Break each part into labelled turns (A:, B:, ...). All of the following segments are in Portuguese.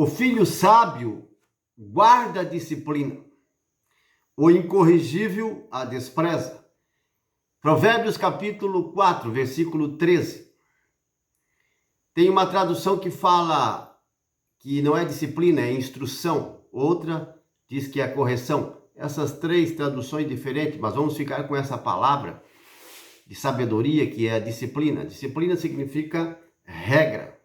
A: O filho sábio guarda a disciplina, o incorrigível a despreza. Provérbios capítulo 4, versículo 13. Tem uma tradução que fala que não é disciplina, é instrução. Outra diz que é correção. Essas três traduções diferentes, mas vamos ficar com essa palavra de sabedoria que é a disciplina. Disciplina significa regra.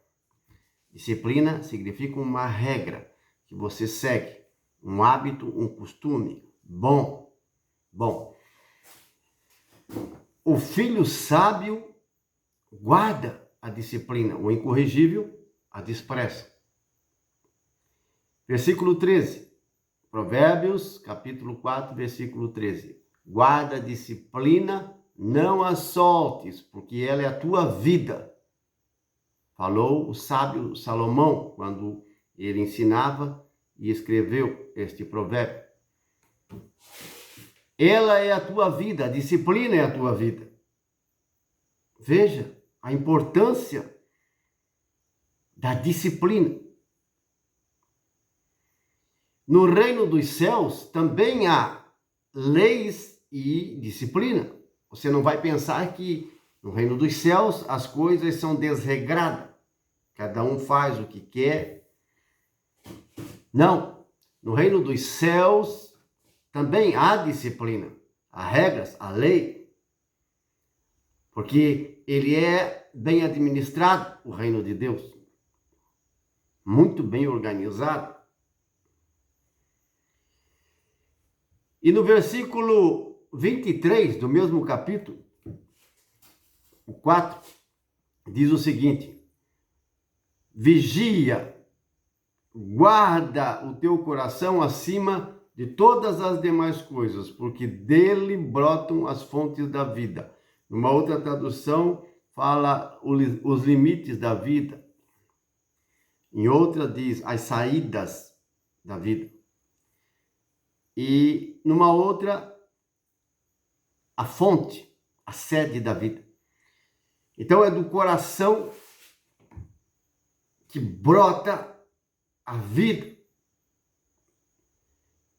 A: Disciplina significa uma regra que você segue, um hábito, um costume bom. O filho sábio guarda a disciplina, o incorrigível a despreza. Versículo 13, Provérbios, capítulo 4, versículo 13. Guarda a disciplina, não a soltes, porque ela é a tua vida. Falou o sábio Salomão, quando ele ensinava e escreveu este provérbio. Ela é a tua vida, a disciplina é a tua vida. Veja a importância da disciplina. No reino dos céus também há leis e disciplina. Você não vai pensar que no reino dos céus as coisas são desregradas. Cada um faz o que quer. Não. No reino dos céus também há disciplina, há regras, há lei. Porque ele é bem administrado, o reino de Deus. Muito bem organizado. E no versículo 23 do mesmo capítulo, o 4, diz o seguinte: vigia, guarda o teu coração acima de todas as demais coisas, porque dele brotam as fontes da vida. Numa outra tradução, fala os limites da vida. Em outra, diz as saídas da vida. E numa outra, a fonte, a sede da vida. Então é do coração que brota a vida.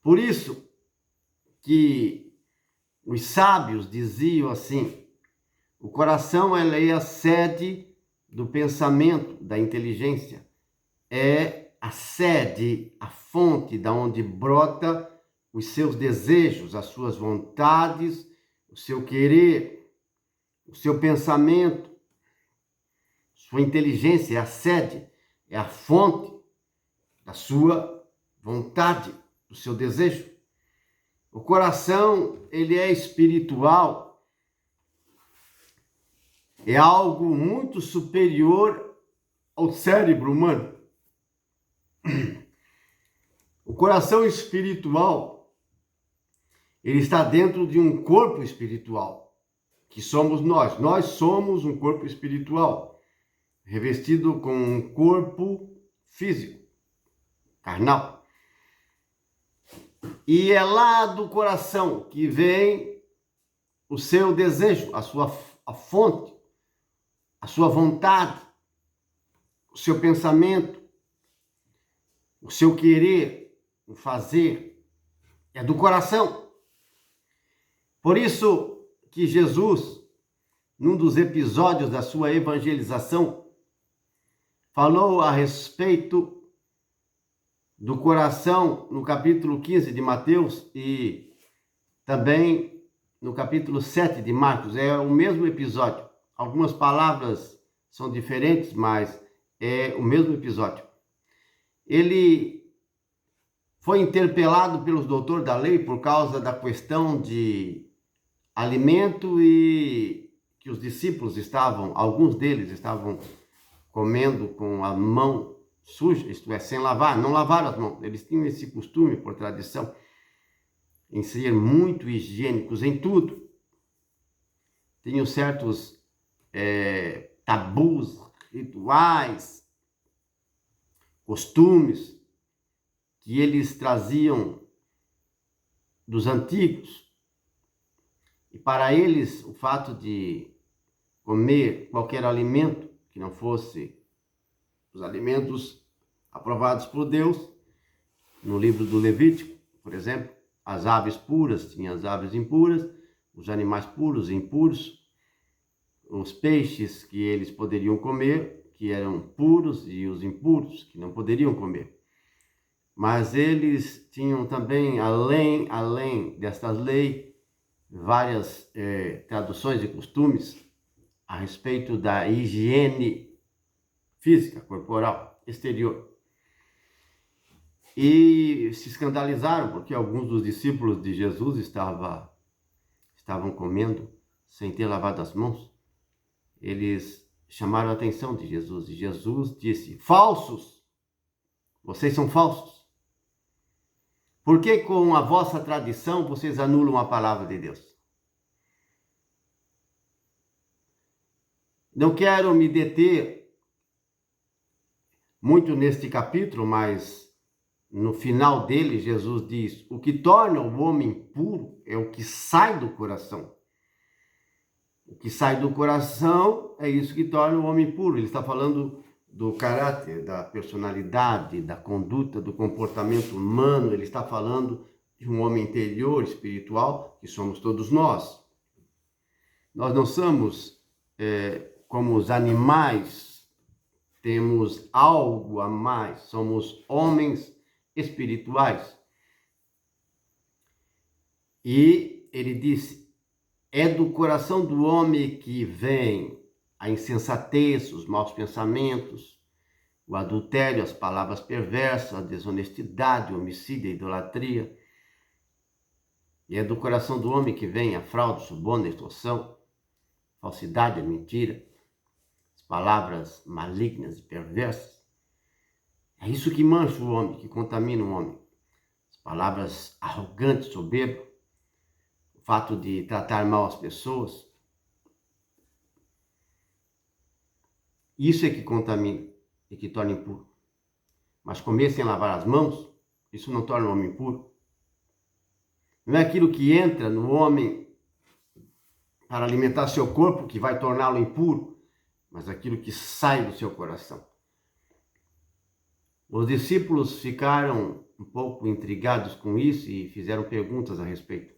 A: Por isso que os sábios diziam assim: o coração é a sede do pensamento, da inteligência. É a sede, a fonte da onde brota os seus desejos, as suas vontades, o seu querer, o seu pensamento. Sua inteligência é a sede, é a fonte da sua vontade, do seu desejo. O coração, ele é espiritual. É algo muito superior ao cérebro humano. O coração espiritual, ele está dentro de um corpo espiritual, que somos nós. Nós somos um corpo espiritual, revestido com um corpo físico, carnal. E é lá do coração que vem o seu desejo, a fonte, a sua vontade, o seu pensamento, o seu querer, o fazer. É do coração. Por isso que Jesus, num dos episódios da sua evangelização, falou a respeito do coração no capítulo 15 de Mateus e também no capítulo 7 de Marcos. É o mesmo episódio. Algumas palavras são diferentes, mas é o mesmo episódio. Ele foi interpelado pelos doutores da lei por causa da questão de alimento e que os discípulos alguns deles estavam comendo com a mão suja, isto é, sem lavar, não lavaram as mãos. Eles tinham esse costume, por tradição, em ser muito higiênicos em tudo. Tinham certos tabus, rituais, costumes que eles traziam dos antigos. E para eles, o fato de comer qualquer alimento que não fosse os alimentos aprovados por Deus. No livro do Levítico, por exemplo, as aves puras tinham as aves impuras, os animais puros e impuros, os peixes que eles poderiam comer, que eram puros, e os impuros, que não poderiam comer. Mas eles tinham também, além destas leis, várias traduções e costumes a respeito da higiene física, corporal, exterior. E se escandalizaram porque alguns dos discípulos de Jesus estavam comendo sem ter lavado as mãos. Eles chamaram a atenção de Jesus e Jesus disse: falsos! Vocês são falsos. Por que com a vossa tradição vocês anulam a palavra de Deus? Não quero me deter muito neste capítulo, mas no final dele, Jesus diz: o que torna o homem puro é o que sai do coração. O que sai do coração é isso que torna o homem puro. Ele está falando do caráter, da personalidade, da conduta, do comportamento humano. Ele está falando de um homem interior, espiritual, que somos todos nós. Nós não somos como os animais, temos algo a mais, somos homens espirituais. E ele disse: é do coração do homem que vem a insensatez, os maus pensamentos, o adultério, as palavras perversas, a desonestidade, o homicídio, a idolatria. E é do coração do homem que vem a fraude, suborno, a extorsão, falsidade, a mentira, as palavras malignas e perversas. É isso que mancha o homem, que contamina o homem. As palavras arrogantes, soberbas, o fato de tratar mal as pessoas. Isso é que contamina e que torna impuro. Mas comer sem lavar as mãos, isso não torna o homem impuro. Não é aquilo que entra no homem para alimentar seu corpo que vai torná-lo impuro, mas aquilo que sai do seu coração. Os discípulos ficaram um pouco intrigados com isso e fizeram perguntas a respeito.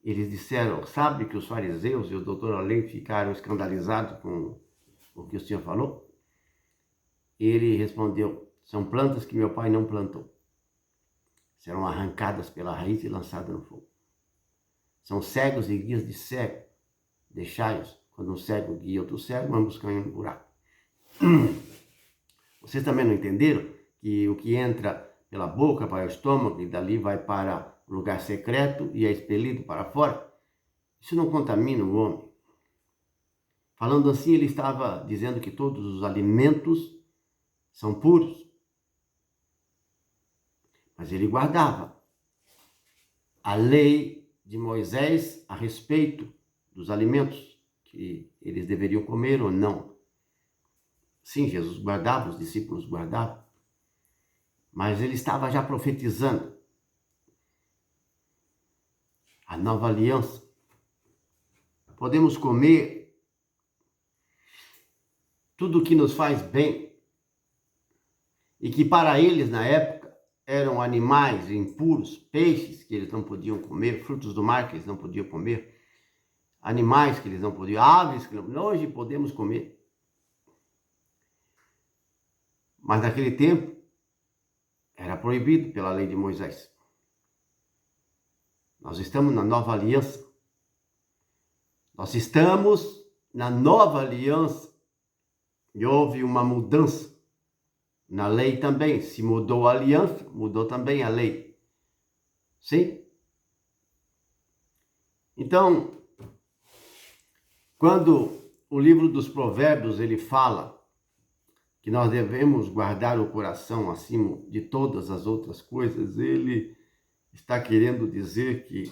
A: Eles disseram: sabe que os fariseus e o doutor da lei ficaram escandalizados com o que o Senhor falou? Ele respondeu: são plantas que meu pai não plantou. Serão arrancadas pela raiz e lançadas no fogo. São cegos e guias de cego. Deixai-os. Quando um cego guia outro cego, ambos caem no buraco. Vocês também não entenderam que o que entra pela boca para o estômago e dali vai para o lugar secreto e é expelido para fora? Isso não contamina o homem. Falando assim, ele estava dizendo que todos os alimentos são puros. Mas ele guardava a lei de Moisés a respeito dos alimentos que eles deveriam comer ou não. Sim, Jesus guardava, os discípulos guardavam, mas ele estava já profetizando a nova aliança. Podemos comer tudo o que nos faz bem e que para eles na época eram animais impuros, peixes que eles não podiam comer, frutos do mar que eles não podiam comer, animais que eles não podiam, aves que não. Hoje podemos comer. Mas naquele tempo era proibido pela lei de Moisés. Nós estamos na nova aliança. Nós estamos na nova aliança. E houve uma mudança. Na lei também. Se mudou a aliança, mudou também a lei. Sim? Então, quando o livro dos Provérbios ele fala que nós devemos guardar o coração acima de todas as outras coisas, ele está querendo dizer que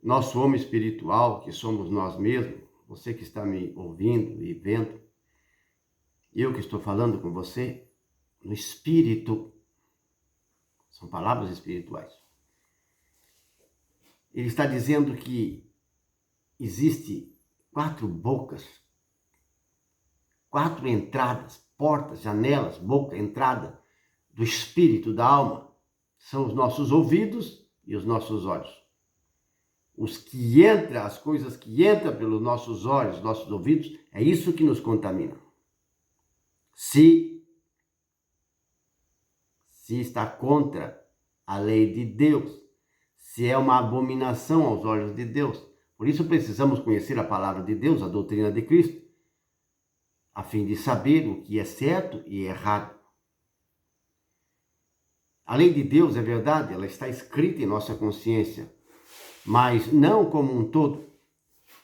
A: nosso homem espiritual, que somos nós mesmos, você que está me ouvindo e vendo, eu que estou falando com você, no espírito, são palavras espirituais. Ele está dizendo que existe 4 bocas, 4 entradas portas, janelas, boca, entrada do espírito, da alma, são os nossos ouvidos e os nossos olhos. As coisas que entram pelos nossos olhos, nossos ouvidos, é isso que nos contamina. Se está contra a lei de Deus, se é uma abominação aos olhos de Deus. Por isso precisamos conhecer a palavra de Deus, a doutrina de Cristo, a fim de saber o que é certo e errado. A lei de Deus é verdade, ela está escrita em nossa consciência, mas não como um todo.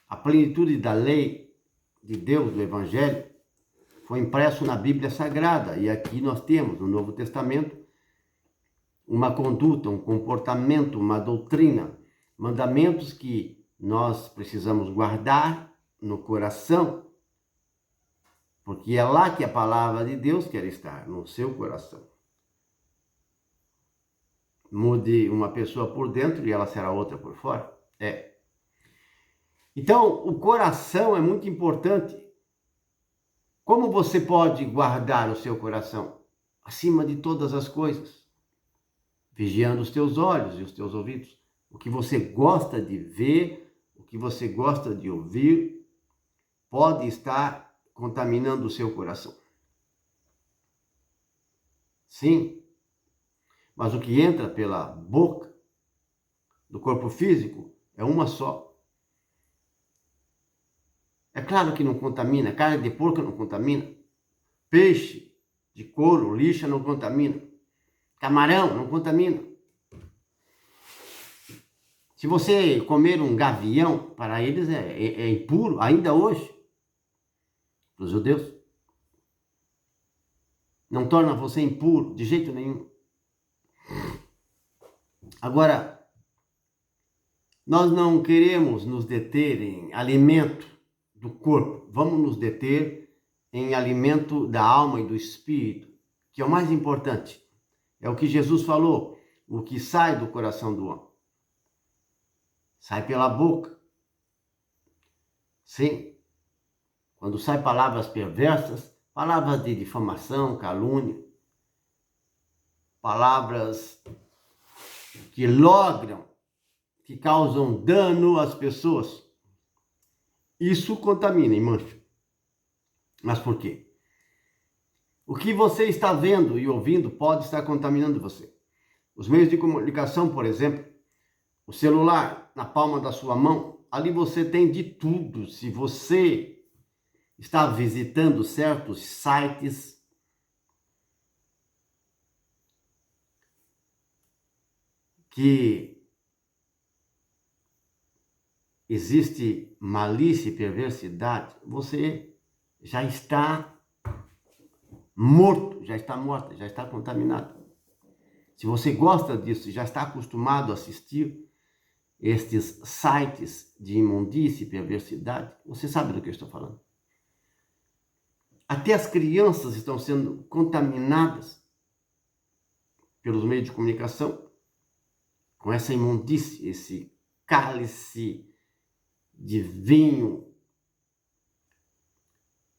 A: A plenitude da lei de Deus, do Evangelho, foi impresso na Bíblia Sagrada, e aqui nós temos, no Novo Testamento, uma conduta, um comportamento, uma doutrina, mandamentos que nós precisamos guardar no coração, porque é lá que a palavra de Deus quer estar, no seu coração. Mude uma pessoa por dentro e ela será outra por fora. Então, o coração é muito importante. Como você pode guardar o seu coração? Acima de todas as coisas, vigiando os teus olhos e os teus ouvidos. O que você gosta de ver, o que você gosta de ouvir, pode estar contaminando o seu coração. Sim, mas o que entra pela boca do corpo físico é uma só. É claro que não contamina, carne de porco não contamina, peixe de couro, lixa não contamina, camarão não contamina. Se você comer um gavião, para eles é impuro, ainda hoje, para os judeus. Não torna você impuro de jeito nenhum. Agora, nós não queremos nos deter em alimento do corpo, vamos nos deter em alimento da alma e do espírito, que é o mais importante. É o que Jesus falou, o que sai do coração do homem. Sai pela boca. Sim, quando saem palavras perversas, palavras de difamação, calúnia, palavras que logram, que causam dano às pessoas. Isso contamina e mancha. Mas por quê? O que você está vendo e ouvindo pode estar contaminando você. Os meios de comunicação, por exemplo, o celular na palma da sua mão, ali você tem de tudo. Se você está visitando certos sites, que existe malícia e perversidade, você já está morto, já está morta, já está contaminado. Se você gosta disso, já está acostumado a assistir estes sites de imundície e perversidade, você sabe do que eu estou falando. Até as crianças estão sendo contaminadas pelos meios de comunicação com essa imundície, esse cálice de vinho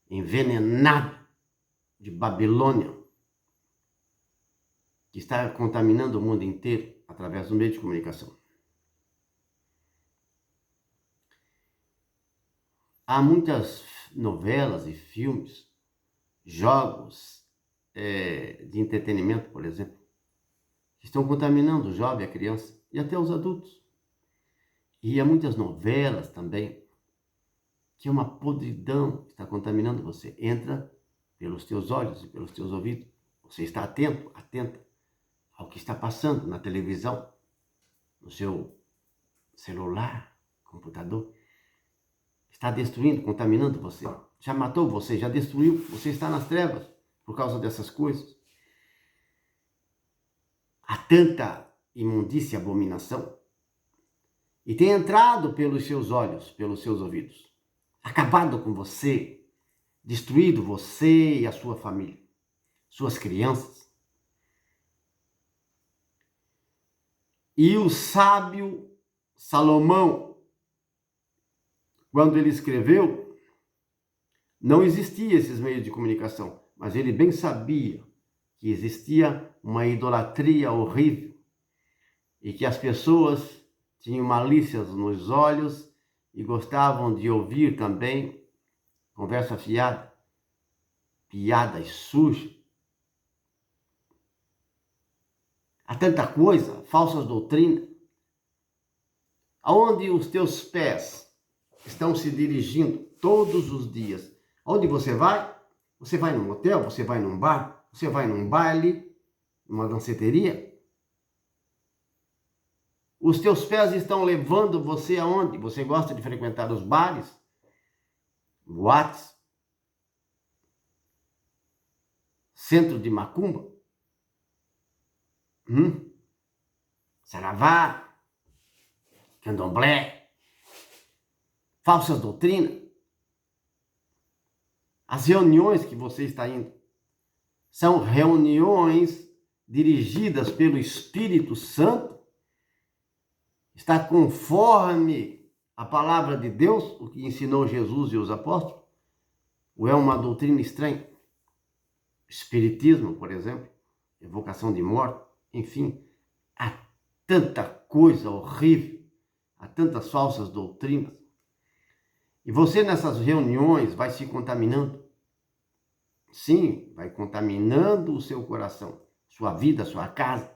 A: envenenado de Babilônia, que está contaminando o mundo inteiro através do meio de comunicação. Há muitas novelas e filmes, jogos de entretenimento, por exemplo, que estão contaminando o jovem, a criança e até os adultos. E há muitas novelas também, que é uma podridão que está contaminando você. Entra pelos teus olhos e pelos teus ouvidos. Você está atento, atenta ao que está passando na televisão, no seu celular, computador. Está destruindo, contaminando você. Já matou você, já destruiu. Você está nas trevas por causa dessas coisas. Há tanta imundícia e abominação. E tem entrado pelos seus olhos, pelos seus ouvidos. Acabado com você. Destruído você e a sua família. Suas crianças. E o sábio Salomão, quando ele escreveu, não existia esses meios de comunicação. mas ele bem sabia que existia uma idolatria horrível e que as pessoas tinham malícias nos olhos e gostavam de ouvir também conversa fiada, piadas sujas. Há tanta coisa, falsas doutrinas. Aonde os teus pés estão se dirigindo todos os dias? Aonde você vai? Você vai num hotel? Você vai num bar? Você vai num baile? Numa danceteria? Os teus pés estão levando você aonde? Você gosta de frequentar os bares? Boates? Centro de macumba? Saravá? Candomblé? Falsas doutrinas? As reuniões que você está indo são reuniões dirigidas pelo Espírito Santo? Está conforme a palavra de Deus, o que ensinou Jesus e os apóstolos? Ou é uma doutrina estranha? Espiritismo, por exemplo, evocação de morte, enfim, há tanta coisa horrível, há tantas falsas doutrinas. E você nessas reuniões vai se contaminando. Sim, vai contaminando o seu coração, sua vida, sua casa.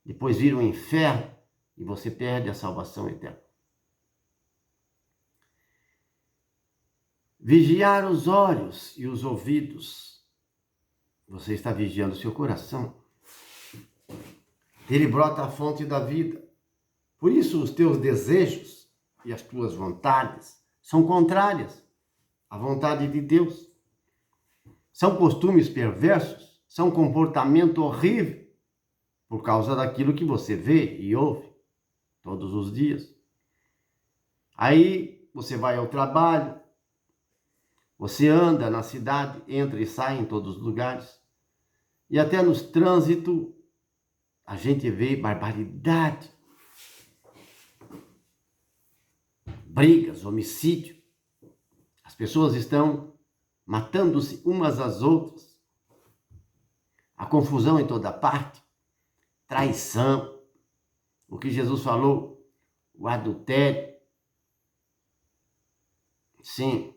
A: Depois vira um inferno e você perde a salvação eterna. Vigiar os olhos e os ouvidos. Você está vigiando o seu coração. Dele brota a fonte da vida. Por isso os teus desejos e as tuas vontades são contrárias à vontade de Deus. São costumes perversos, são comportamento horrível por causa daquilo que você vê e ouve todos os dias. Aí você vai ao trabalho, você anda na cidade, entra e sai em todos os lugares. E até nos trânsito a gente vê barbaridade. Brigas, homicídio. As pessoas estão matando-se umas às outras. A confusão em toda parte. Traição. O que Jesus falou, o adultério. Sim.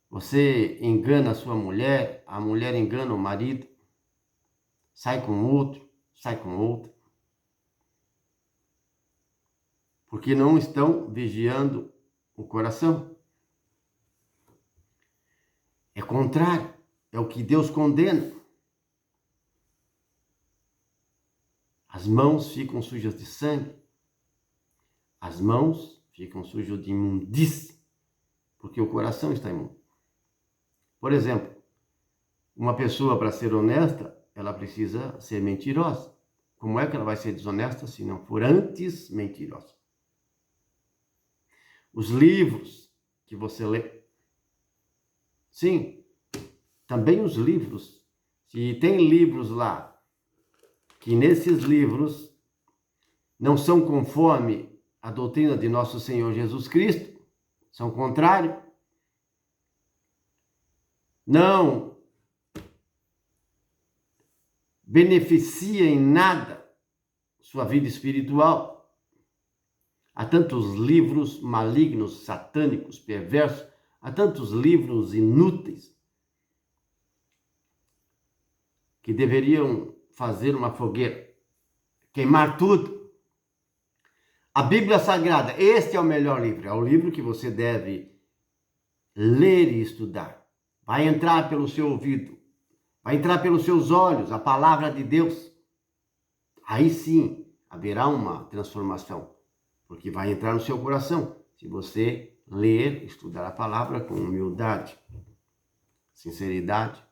A: Você engana a sua mulher, a mulher engana o marido. Sai com outro, sai com outra. Porque não estão vigiando o coração. É contrário, é o que Deus condena. As mãos ficam sujas de sangue. As mãos ficam sujas de imundície, porque o coração está imundo. Por exemplo, uma pessoa, para ser honesta, ela precisa ser mentirosa. Como é que ela vai ser desonesta se não for antes mentirosa? Os livros que você lê. Sim, também os livros. Se tem livros lá, que nesses livros não são conforme a doutrina de nosso Senhor Jesus Cristo, são contrários, não beneficia em nada sua vida espiritual. Há tantos livros malignos, satânicos, perversos, há tantos livros inúteis que deveriam fazer uma fogueira, queimar tudo. A Bíblia Sagrada, este é o melhor livro, é o livro que você deve ler e estudar. Vai entrar pelo seu ouvido, vai entrar pelos seus olhos, a palavra de Deus. Aí sim haverá uma transformação, porque vai entrar no seu coração, se você ler, estudar a palavra com humildade, sinceridade.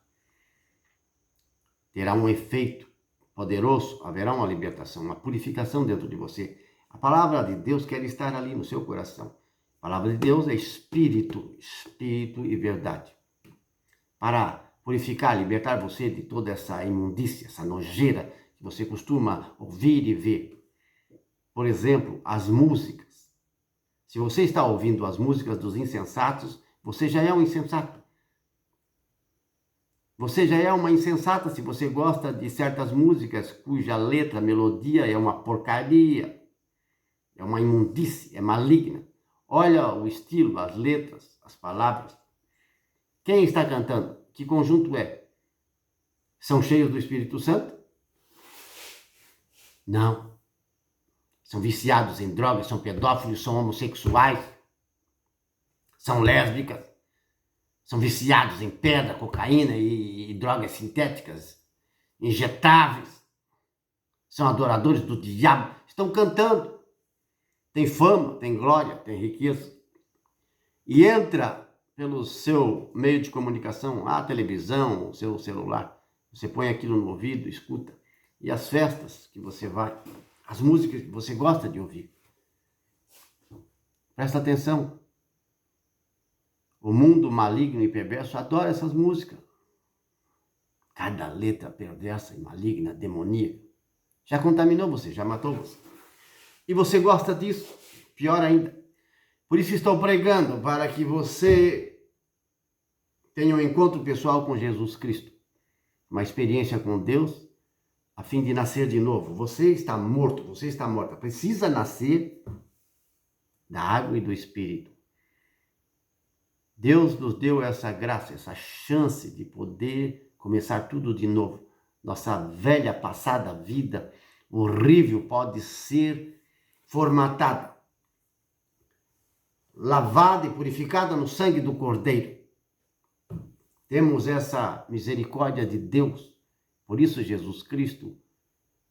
A: Terá um efeito poderoso, haverá uma libertação, uma purificação dentro de você. A palavra de Deus quer estar ali no seu coração. A palavra de Deus é espírito, espírito e verdade. Para purificar, libertar você de toda essa imundícia, essa nojeira que você costuma ouvir e ver. Por exemplo, as músicas. Se você está ouvindo as músicas dos insensatos, você já é um insensato. Você já é uma insensata se você gosta de certas músicas cuja letra, melodia é uma porcaria, é uma imundície, é maligna. Olha o estilo, as letras, as palavras. Quem está cantando? Que conjunto é? São cheios do Espírito Santo? Não. São viciados em drogas, são pedófilos, são homossexuais, são lésbicas, são viciados em pedra, cocaína e drogas sintéticas, injetáveis, são adoradores do diabo, estão cantando, tem fama, tem glória, tem riqueza, e entra pelo seu meio de comunicação, a televisão, o seu celular, você põe aquilo no ouvido, escuta, e as festas que você vai, as músicas que você gosta de ouvir. Presta atenção. O mundo maligno e perverso adora essas músicas. Cada letra perversa e maligna, demoníaca, já contaminou você, já matou você. E você gosta disso? Pior ainda. Por isso estou pregando, para que você tenha um encontro pessoal com Jesus Cristo. Uma experiência com Deus, a fim de nascer de novo. Você está morto, você está morta. Precisa nascer da água e do Espírito. Deus nos deu essa graça, essa chance de poder começar tudo de novo. Nossa velha, passada vida horrível pode ser formatada, lavada e purificada no sangue do Cordeiro. Temos essa misericórdia de Deus. Por isso Jesus Cristo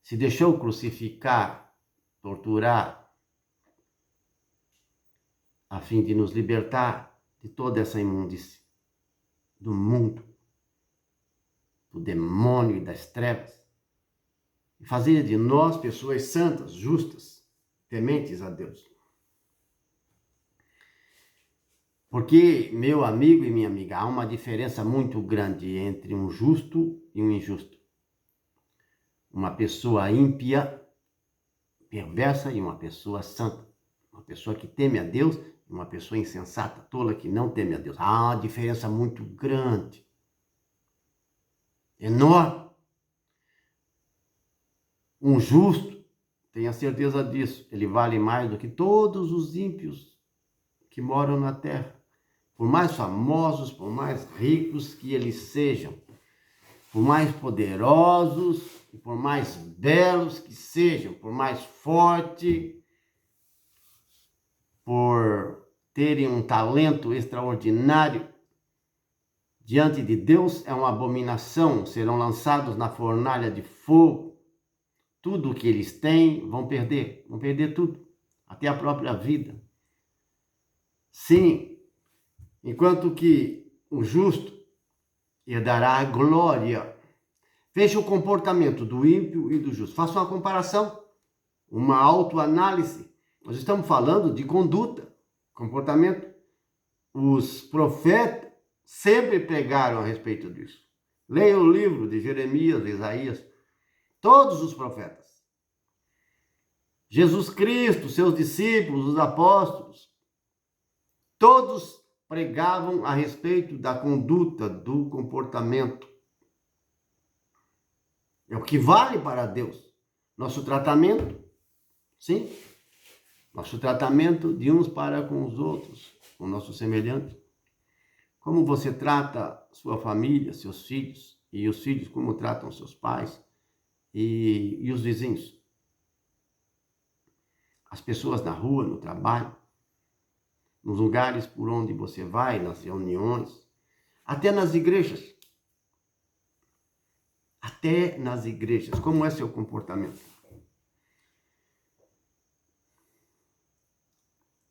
A: se deixou crucificar, torturar, a fim de nos libertar de toda essa imundície, do mundo, do demônio e das trevas, e fazer de nós pessoas santas, justas, tementes a Deus. Porque, meu amigo e minha amiga, há uma diferença muito grande entre um justo e um injusto. Uma pessoa ímpia, perversa e uma pessoa santa. Uma pessoa que teme a Deus e uma pessoa insensata, tola, que não teme a Deus. Há uma diferença muito grande, enorme. Um justo, tenha certeza disso, ele vale mais do que todos os ímpios que moram na terra. Por mais famosos, por mais ricos que eles sejam, por mais poderosos e por mais belos que sejam, por mais forte, por terem um talento extraordinário, diante de Deus é uma abominação, serão lançados na fornalha de fogo. Tudo o que eles têm vão perder tudo, até a própria vida. Sim, enquanto que o justo herdará a glória. Veja o comportamento do ímpio e do justo. Faça uma comparação, uma autoanálise. Nós estamos falando de conduta, comportamento. Os profetas sempre pregaram a respeito disso. Leia o livro de Jeremias, Isaías, todos os profetas. Jesus Cristo, seus discípulos, os apóstolos, todos pregavam a respeito da conduta, do comportamento. É o que vale para Deus. Nosso tratamento, sim, nosso tratamento de uns para com os outros, com nossos semelhantes. Como você trata sua família, seus filhos, e os filhos como tratam seus pais e os vizinhos. As pessoas na rua, no trabalho, nos lugares por onde você vai, nas reuniões, até nas igrejas. Até nas igrejas. Como é seu comportamento?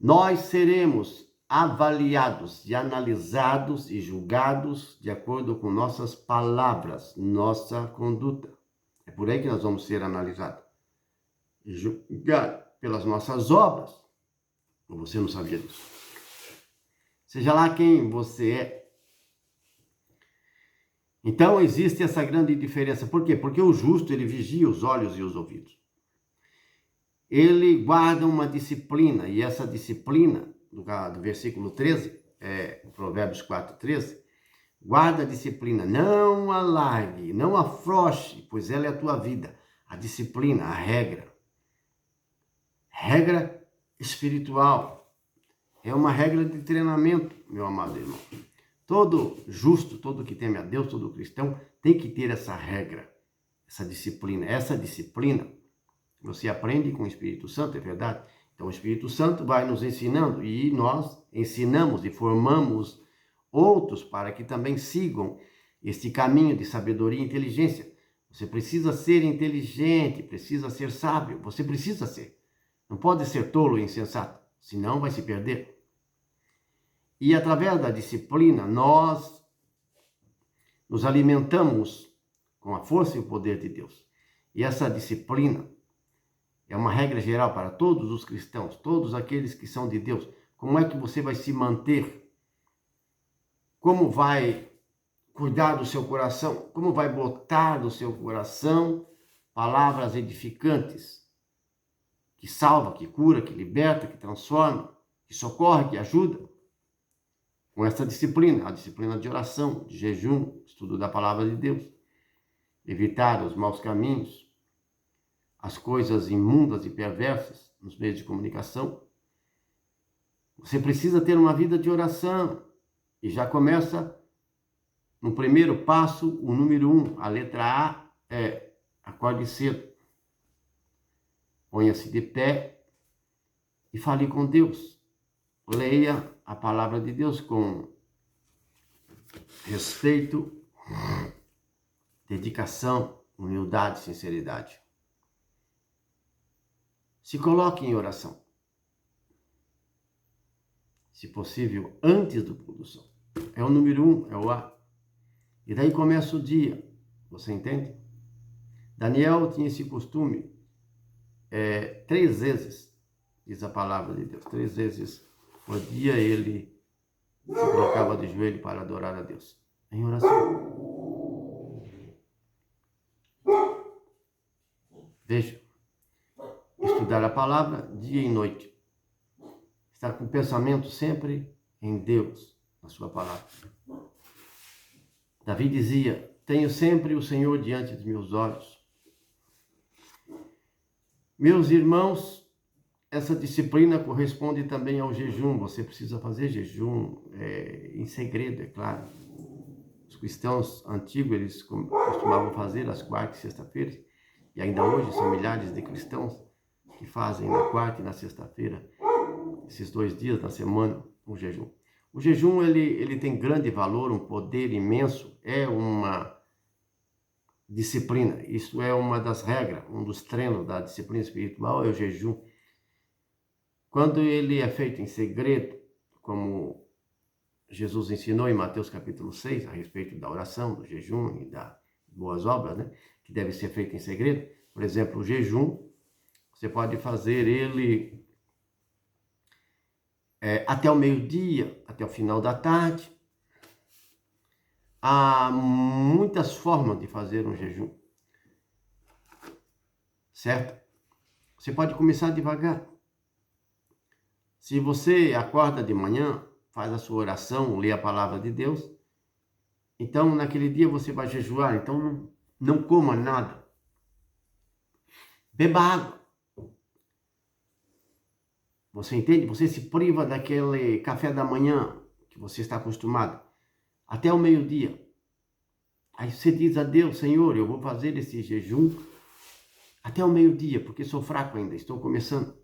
A: Nós seremos avaliados e analisados e julgados de acordo com nossas palavras, nossa conduta. É por aí que nós vamos ser analisados e julgados pelas nossas obras. Ou você não sabia disso? Seja lá quem você é. Então existe essa grande diferença. Por quê? Porque o justo, ele vigia os olhos e os ouvidos. Ele guarda uma disciplina, e essa disciplina, do versículo 13, Provérbios 4:13, Guarda a disciplina, não a largue, não afrouxe, pois ela é a tua vida. A disciplina, a regra. Regra espiritual. É uma regra de treinamento, meu amado irmão. Todo justo, todo que teme a Deus, todo cristão, tem que ter essa regra, essa disciplina. Essa disciplina você aprende com o Espírito Santo, é verdade? Então o Espírito Santo vai nos ensinando e nós ensinamos e formamos outros para que também sigam este caminho de sabedoria e inteligência. Você precisa ser inteligente, precisa ser sábio, você precisa ser. Não pode ser tolo e insensato, senão vai se perder. E através da disciplina, nós nos alimentamos com a força e o poder de Deus. E essa disciplina é uma regra geral para todos os cristãos, todos aqueles que são de Deus. Como é que você vai se manter? Como vai cuidar do seu coração? Como vai botar do seu coração palavras edificantes, que salva, que cura, que liberta, que transforma, que socorre, que ajuda? Com essa disciplina, a disciplina de oração, de jejum, estudo da palavra de Deus. Evitar os maus caminhos, as coisas imundas e perversas nos meios de comunicação. Você precisa ter uma vida de oração. E já começa no primeiro passo, o número 1. A letra A é acorde cedo. Ponha-se de pé e fale com Deus. Leia a palavra de Deus com respeito, dedicação, humildade, sinceridade. Se coloque em oração. Se possível, antes do pôr do sol. É o número 1, é o A. E daí começa o dia, você entende? Daniel tinha esse costume 3 vezes, diz a palavra de Deus, 3 vezes por dia ele se colocava de joelho para adorar a Deus, em oração. Veja, estudar a palavra dia e noite. Estar com o pensamento sempre em Deus, na sua palavra. Davi dizia, tenho sempre o Senhor diante dos meus olhos. Meus irmãos, essa disciplina corresponde também ao jejum. Você precisa fazer jejum em segredo, é claro. Os cristãos antigos, eles costumavam fazer às quartas e sexta-feiras, e ainda hoje são milhares de cristãos que fazem na quarta e na sexta-feira, esses 2 dias da semana, um jejum. O jejum, ele tem grande valor, um poder imenso, é uma disciplina. Isso é uma das regras, um dos treinos da disciplina espiritual é o jejum. Quando ele é feito em segredo, como Jesus ensinou em Mateus capítulo 6, a respeito da oração, do jejum e das boas obras, né, que deve ser feito em segredo. Por exemplo, o jejum, você pode fazer ele até o meio-dia, até o final da tarde. Há muitas formas de fazer um jejum, certo? Você pode começar devagar. Se você acorda de manhã, faz a sua oração, lê a palavra de Deus, então naquele dia você vai jejuar, então não coma nada. Beba água. Você entende? Você se priva daquele café da manhã que você está acostumado, até o meio-dia. Aí você diz a Deus, Senhor, eu vou fazer esse jejum até o meio-dia, porque sou fraco ainda, estou começando.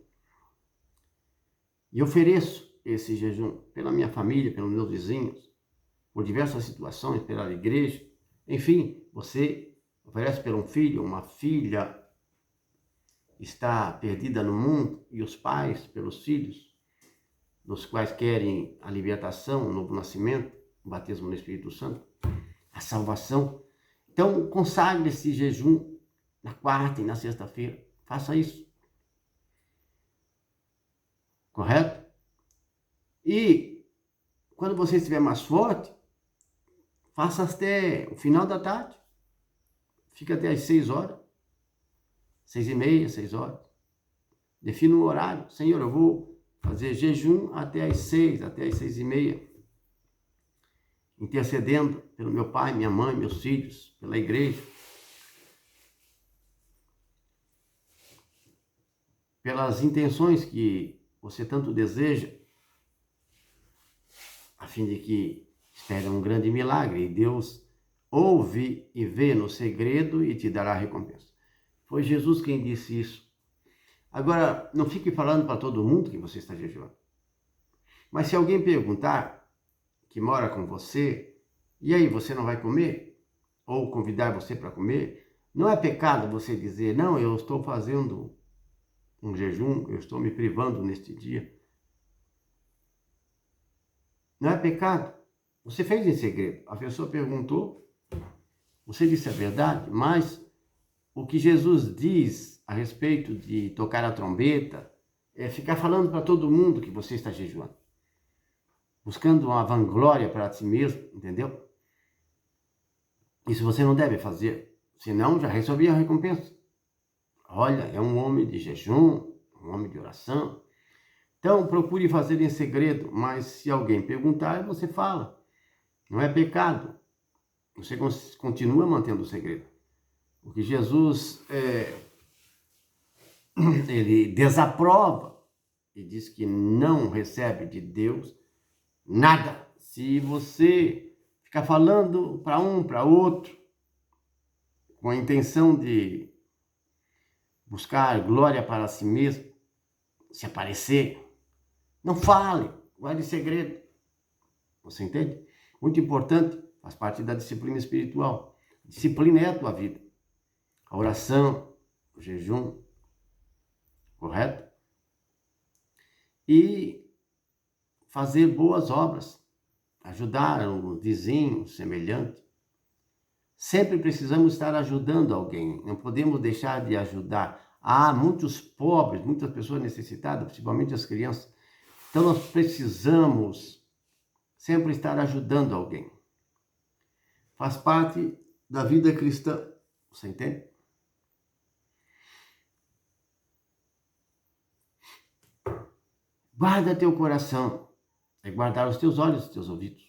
A: E ofereço esse jejum pela minha família, pelos meus vizinhos, por diversas situações, pela igreja. Enfim, você oferece por um filho, uma filha está perdida no mundo, e os pais pelos filhos, dos quais querem a libertação, o novo nascimento, o batismo no Espírito Santo, a salvação. Então, consagre esse jejum na quarta e na sexta-feira. Faça isso. Correto? E quando você estiver mais forte, faça até o final da tarde. Fica até às 6 horas. 6h30, 6 horas. Defina um horário. Senhor, eu vou fazer jejum até às 6, até às 6h30. Intercedendo pelo meu pai, minha mãe, meus filhos, pela igreja, pelas intenções que você tanto deseja, a fim de que espere um grande milagre e Deus ouve e vê no segredo e te dará a recompensa. Foi Jesus quem disse isso. Agora, não fique falando para todo mundo que você está jejuando. Mas se alguém perguntar, que mora com você, e aí, você não vai comer? Ou convidar você para comer? Não é pecado você dizer, não, eu estou fazendo um jejum, eu estou me privando neste dia. Não é pecado. Você fez em segredo. A pessoa perguntou, você disse a verdade, mas o que Jesus diz a respeito de tocar a trombeta é ficar falando para todo mundo que você está jejuando. Buscando uma vanglória para si mesmo, entendeu? Isso você não deve fazer, senão já recebia a recompensa. Olha, é um homem de jejum, um homem de oração. Então, procure fazer em segredo, mas se alguém perguntar, você fala. Não é pecado. Você continua mantendo o segredo. Porque Jesus, ele desaprova e diz que não recebe de Deus nada. Se você ficar falando para um, para outro, com a intenção de buscar glória para si mesmo, se aparecer, não fale, guarde segredo. Você entende? Muito importante, faz parte da disciplina espiritual. Disciplina é a tua vida. A oração, o jejum, correto? E fazer boas obras, ajudar o vizinho, o semelhante. Sempre precisamos estar ajudando alguém, não podemos deixar de ajudar. Há muitos pobres, muitas pessoas necessitadas, principalmente as crianças. Então nós precisamos sempre estar ajudando alguém. Faz parte da vida cristã, você entende? Guarda teu coração, é guardar os teus olhos, os teus ouvidos.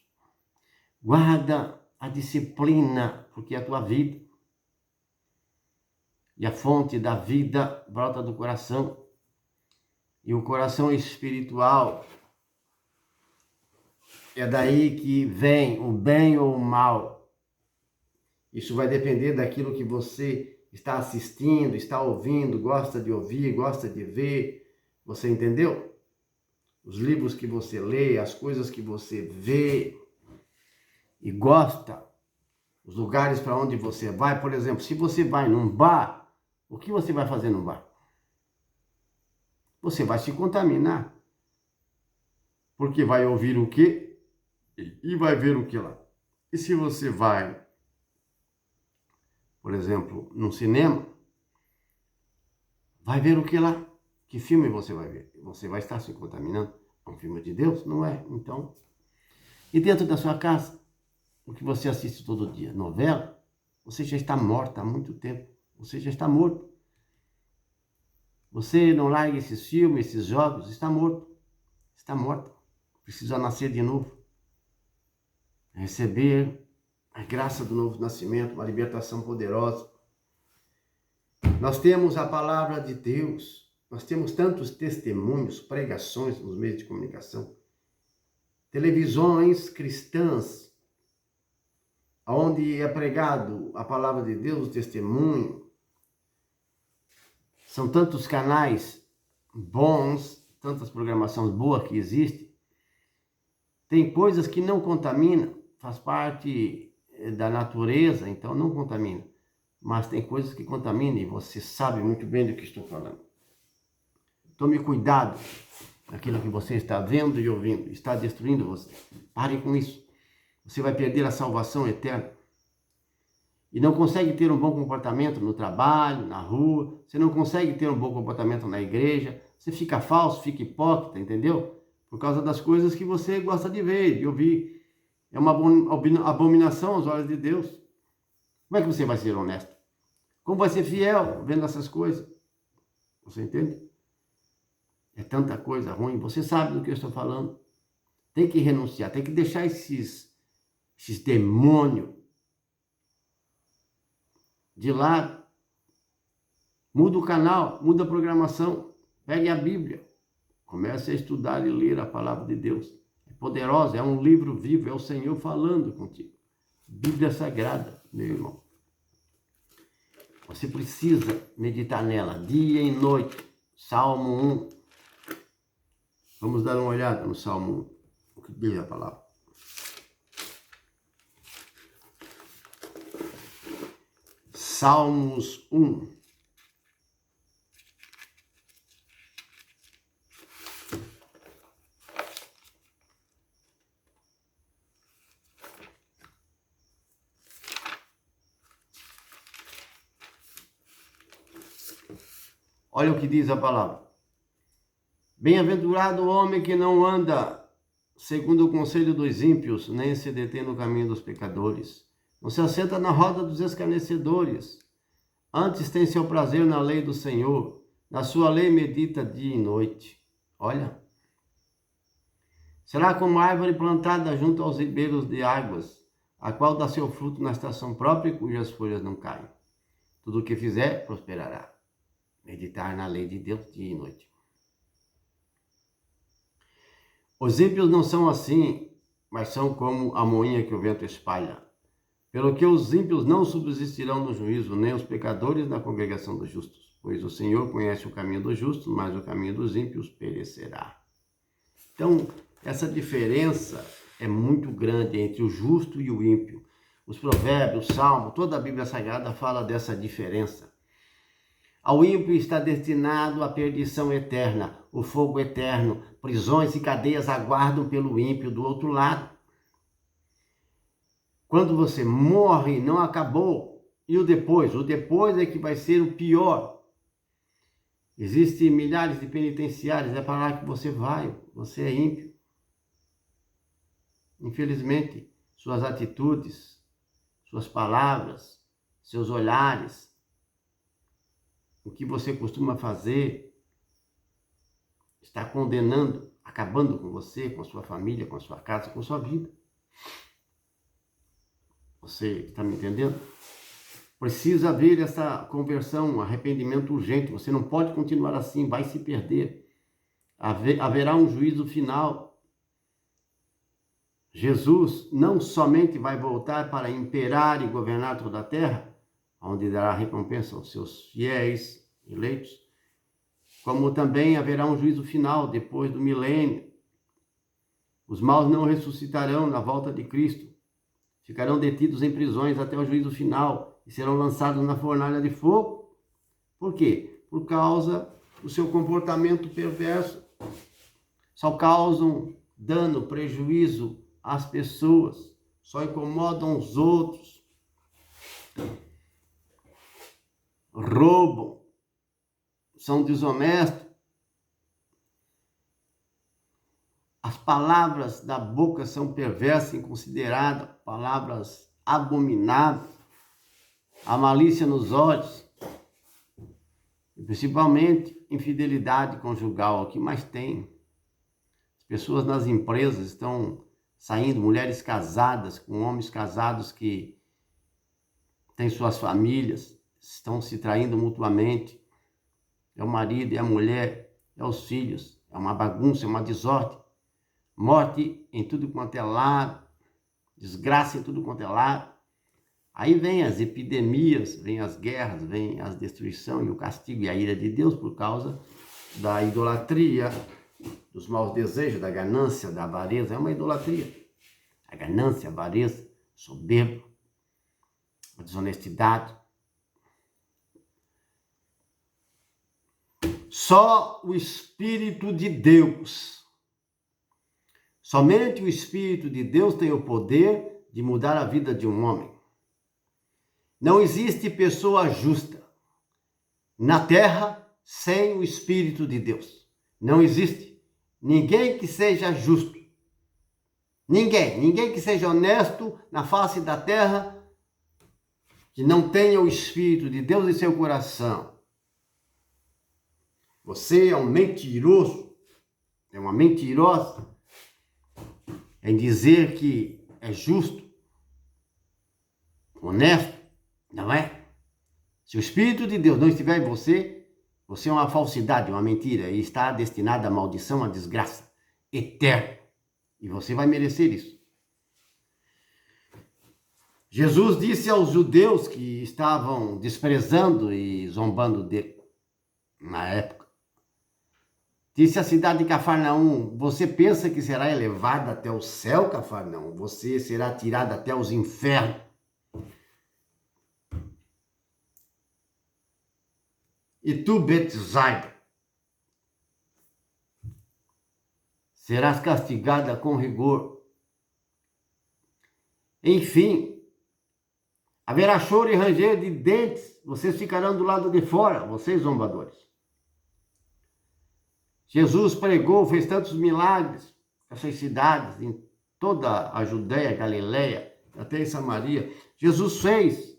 A: Guarda a disciplina, porque é a tua vida. E a fonte da vida brota do coração. E o coração espiritual é daí que vem o bem ou o mal. Isso vai depender daquilo que você está assistindo, está ouvindo, gosta de ouvir, gosta de ver. Você entendeu? Os livros que você lê, as coisas que você vê e gosta, os lugares para onde você vai. Por exemplo, se você vai num bar, o que você vai fazer num bar? Você vai se contaminar. Porque vai ouvir o quê? E vai ver o que lá. E se você vai, por exemplo, num cinema, vai ver o que lá? Que filme você vai ver? Você vai estar se contaminando? É um filme de Deus? Não é? Então, e dentro da sua casa, o que você assiste todo dia? Novela? Você já está morta há muito tempo. Você já está morto. Você não larga esses filmes, esses jogos, está morto. Está morta. Precisa nascer de novo. Receber a graça do novo nascimento, uma libertação poderosa. Nós temos a palavra de Deus. Nós temos tantos testemunhos, pregações nos meios de comunicação. Televisões cristãs, onde é pregado a palavra de Deus, o testemunho. São tantos canais bons, tantas programações boas que existem. Tem coisas que não contaminam, faz parte da natureza, então não contamina. Mas tem coisas que contaminam e você sabe muito bem do que estou falando. Tome cuidado daquilo que você está vendo e ouvindo. Está destruindo você. Pare com isso. Você vai perder a salvação eterna. E não consegue ter um bom comportamento no trabalho, na rua. Você não consegue ter um bom comportamento na igreja. Você fica falso, fica hipócrita, entendeu? Por causa das coisas que você gosta de ver, de ouvir. É uma abominação aos olhos de Deus. Como é que você vai ser honesto? Como vai ser fiel vendo essas coisas? Você entende? É tanta coisa ruim. Você sabe do que eu estou falando. Tem que renunciar, tem que deixar esses esses demônios de lado. Muda o canal, muda a programação, pegue a Bíblia, comece a estudar e ler a palavra de Deus. É poderosa, é um livro vivo, é o Senhor falando contigo. Bíblia Sagrada, meu irmão. Você precisa meditar nela dia e noite. Salmo 1. Vamos dar uma olhada no Salmo 1, o que diz a palavra. Salmos 1. Olha o que diz a palavra. Bem-aventurado o homem que não anda segundo o conselho dos ímpios, nem se detém no caminho dos pecadores. Não se assenta na roda dos escarnecedores. Antes tem seu prazer na lei do Senhor. Na sua lei medita dia e noite. Olha. Será como árvore plantada junto aos ribeiros de águas, a qual dá seu fruto na estação própria e cujas folhas não caem. Tudo o que fizer, prosperará. Meditar na lei de Deus dia e noite. Os ímpios não são assim, mas são como a moinha que o vento espalha. Pelo que os ímpios não subsistirão no juízo, nem os pecadores na congregação dos justos. Pois o Senhor conhece o caminho dos justos, mas o caminho dos ímpios perecerá. Então, essa diferença é muito grande entre o justo e o ímpio. Os provérbios, o salmo, toda a Bíblia Sagrada fala dessa diferença. Ao ímpio está destinado à perdição eterna, o fogo eterno, prisões e cadeias aguardam pelo ímpio do outro lado. Quando você morre, não acabou. E o depois? O depois é que vai ser o pior. Existem milhares de penitenciários, é para lá que você vai, você é ímpio. Infelizmente, suas atitudes, suas palavras, seus olhares, o que você costuma fazer, está condenando, acabando com você, com a sua família, com a sua casa, com a sua vida. Você está me entendendo? Precisa haver essa conversão, um arrependimento urgente. Você não pode continuar assim, vai se perder. Haverá um juízo final. Jesus não somente vai voltar para imperar e governar toda a terra, onde dará recompensa aos seus fiéis eleitos, como também haverá um juízo final depois do milênio. Os maus não ressuscitarão na volta de Cristo, ficarão detidos em prisões até o juízo final e serão lançados na fornalha de fogo. Por quê? Por causa do seu comportamento perverso. Só causam dano, prejuízo às pessoas, só incomodam os outros, roubam, são desonestos. As palavras da boca são perversas, inconsideradas, palavras abomináveis, a malícia nos olhos, e principalmente infidelidade conjugal, o que mais tem. As pessoas nas empresas estão saindo, mulheres casadas com homens casados que têm suas famílias, estão se traindo mutuamente. É o marido, é a mulher, é os filhos, é uma bagunça, é uma desordem. Morte em tudo quanto é lado, desgraça em tudo quanto é lado. Aí vem as epidemias, vem as guerras, vem a destruição e o castigo e a ira de Deus por causa da idolatria, dos maus desejos, da ganância, da avareza. É uma idolatria. A ganância, a avareza, soberba, a desonestidade. Só o Espírito de Deus, somente o Espírito de Deus tem o poder de mudar a vida de um homem. Não existe pessoa justa na terra sem o Espírito de Deus. Não existe ninguém que seja justo. Ninguém que seja honesto na face da terra que não tenha o Espírito de Deus em seu coração. Você é um mentiroso, é uma mentirosa em dizer que é justo, honesto, não é? Se o Espírito de Deus não estiver em você, você é uma falsidade, uma mentira, e está destinado à maldição, à desgraça eterna. E você vai merecer isso. Jesus disse aos judeus que estavam desprezando e zombando dele na época. Disse a cidade de Cafarnaum: você pensa que será elevada até o céu, Cafarnaum? Você será tirada até os infernos. E tu, Betsaida, serás castigada com rigor. Enfim, haverá choro e ranger de dentes, vocês ficarão do lado de fora, vocês zombadores. Jesus pregou, fez tantos milagres nessas cidades, em toda a Judéia, Galileia, até em Samaria. Jesus fez,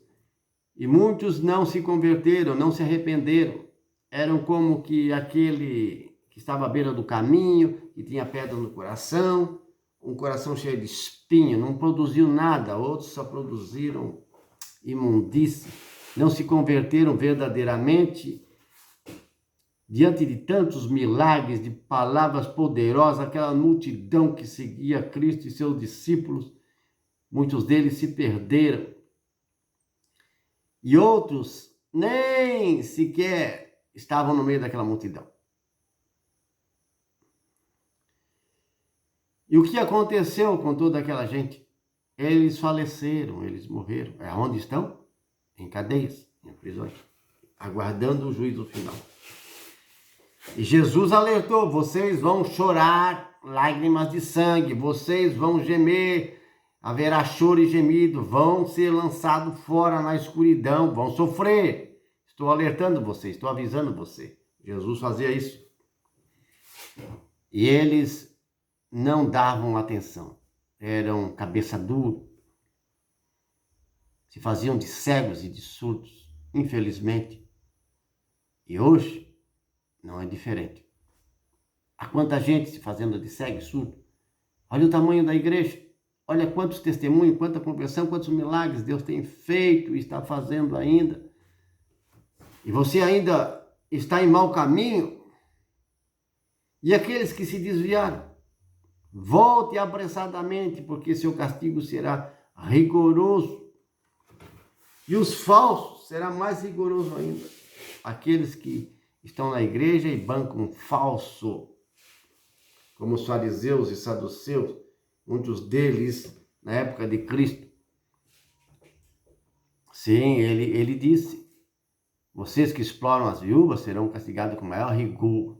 A: e muitos não se converteram, não se arrependeram. Eram como que aquele que estava à beira do caminho, que tinha pedra no coração, um coração cheio de espinho, não produziu nada, outros só produziram imundície, não se converteram verdadeiramente. Diante de tantos milagres, de palavras poderosas, aquela multidão que seguia Cristo e seus discípulos, muitos deles se perderam. E outros nem sequer estavam no meio daquela multidão. E o que aconteceu com toda aquela gente? Eles faleceram, eles morreram. Onde estão? Em cadeias, em prisões, aguardando o juízo final. E Jesus alertou: vocês vão chorar lágrimas de sangue, vocês vão gemer, haverá choro e gemido, vão ser lançados fora na escuridão, vão sofrer. Estou alertando você, estou avisando você. Jesus fazia isso. E eles não davam atenção, eram cabeça dura, se faziam de cegos e de surdos, infelizmente. E hoje não é diferente. Há quanta gente se fazendo de cego e surdo. Olha o tamanho da igreja. Olha quantos testemunhos, quanta conversão, quantos milagres Deus tem feito e está fazendo ainda. E você ainda está em mau caminho. E aqueles que se desviaram, volte apressadamente, porque seu castigo será rigoroso. E os falsos será mais rigoroso ainda. Aqueles que estão na igreja e bancam falso, como os fariseus e saduceus, muitos deles na época de Cristo. Sim, ele disse: vocês que exploram as viúvas serão castigados com maior rigor.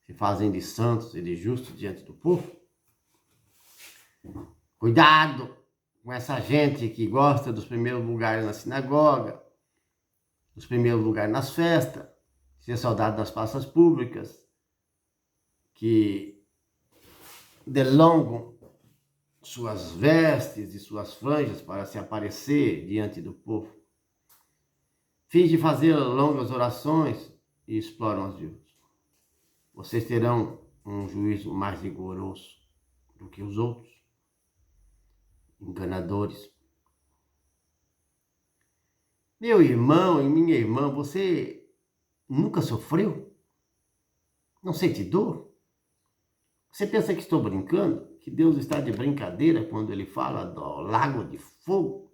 A: Se fazem de santos e de justos diante do povo. Cuidado com essa gente que gosta dos primeiros lugares na sinagoga, dos primeiros lugares nas festas, ser soldado das praças públicas, que delongam suas vestes e suas franjas para se aparecer diante do povo. Finge fazer longas orações e exploram as viúvas. Vocês terão um juízo mais rigoroso do que os outros, enganadores. Meu irmão e minha irmã, você nunca sofreu? Não sente dor? Você pensa que estou brincando? Que Deus está de brincadeira quando Ele fala do lago de fogo,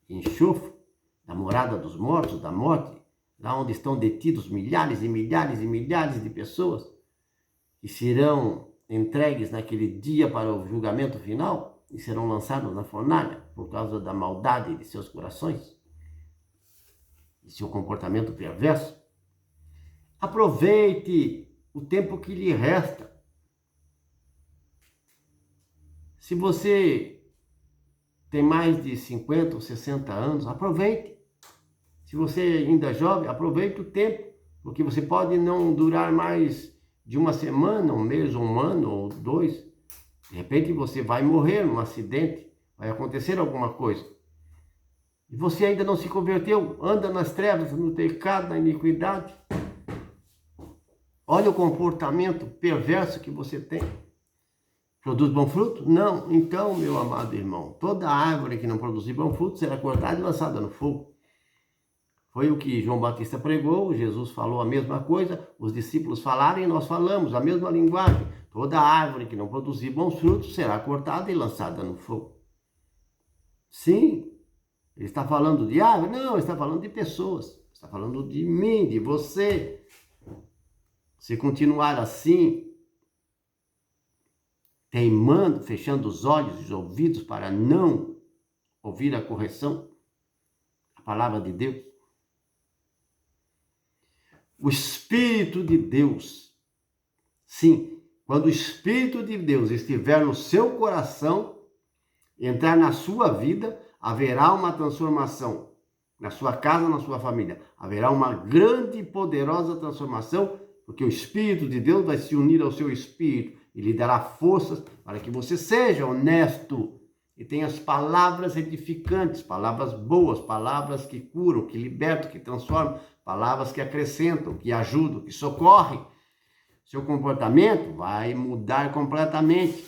A: de enxofre, da morada dos mortos, da morte, lá onde estão detidos milhares e milhares e milhares de pessoas que serão entregues naquele dia para o julgamento final e serão lançados na fornalha por causa da maldade de seus corações, de seu comportamento perverso. Aproveite o tempo que lhe resta. Se você tem mais de 50 ou 60 anos, aproveite. Se você ainda é jovem, aproveite o tempo, porque você pode não durar mais de uma semana, um mês, um ano ou dois. De repente você vai morrer num acidente, vai acontecer alguma coisa. E você ainda não se converteu, anda nas trevas, no pecado, na iniquidade. Olha o comportamento perverso que você tem. Produz bom fruto? Não. Então, meu amado irmão, toda árvore que não produzir bom fruto será cortada e lançada no fogo. Foi o que João Batista pregou, Jesus falou a mesma coisa, os discípulos falaram e nós falamos a mesma linguagem. Toda árvore que não produzir bons frutos será cortada e lançada no fogo. Sim, ele está falando de árvore? Não, ele está falando de pessoas. Está falando de mim, de você. Se continuar assim, teimando, fechando os olhos e os ouvidos para não ouvir a correção, a palavra de Deus, o Espírito de Deus, sim, quando o Espírito de Deus estiver no seu coração, entrar na sua vida, haverá uma transformação na sua casa, na sua família. Haverá uma grande e poderosa transformação, porque o Espírito de Deus vai se unir ao seu espírito e lhe dará forças para que você seja honesto e tenha as palavras edificantes, palavras boas, palavras que curam, que libertam, que transformam, palavras que acrescentam, que ajudam, que socorrem. Seu comportamento vai mudar completamente.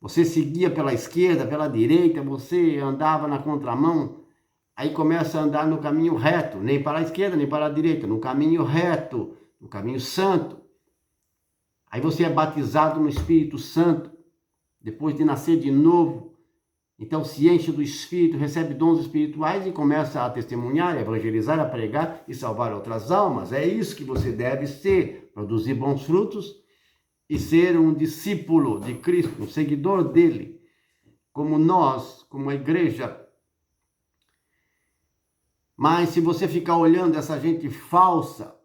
A: Você seguia pela esquerda, pela direita, você andava na contramão, aí começa a andar no caminho reto, nem para a esquerda, nem para a direita, no caminho reto, no caminho santo. Aí você é batizado no Espírito Santo, depois de nascer de novo. Então se enche do Espírito, recebe dons espirituais e começa a testemunhar, a evangelizar, a pregar e salvar outras almas. É isso que você deve ser, produzir bons frutos e ser um discípulo de Cristo, um seguidor dele, como nós, como a igreja. Mas se você ficar olhando essa gente falsa,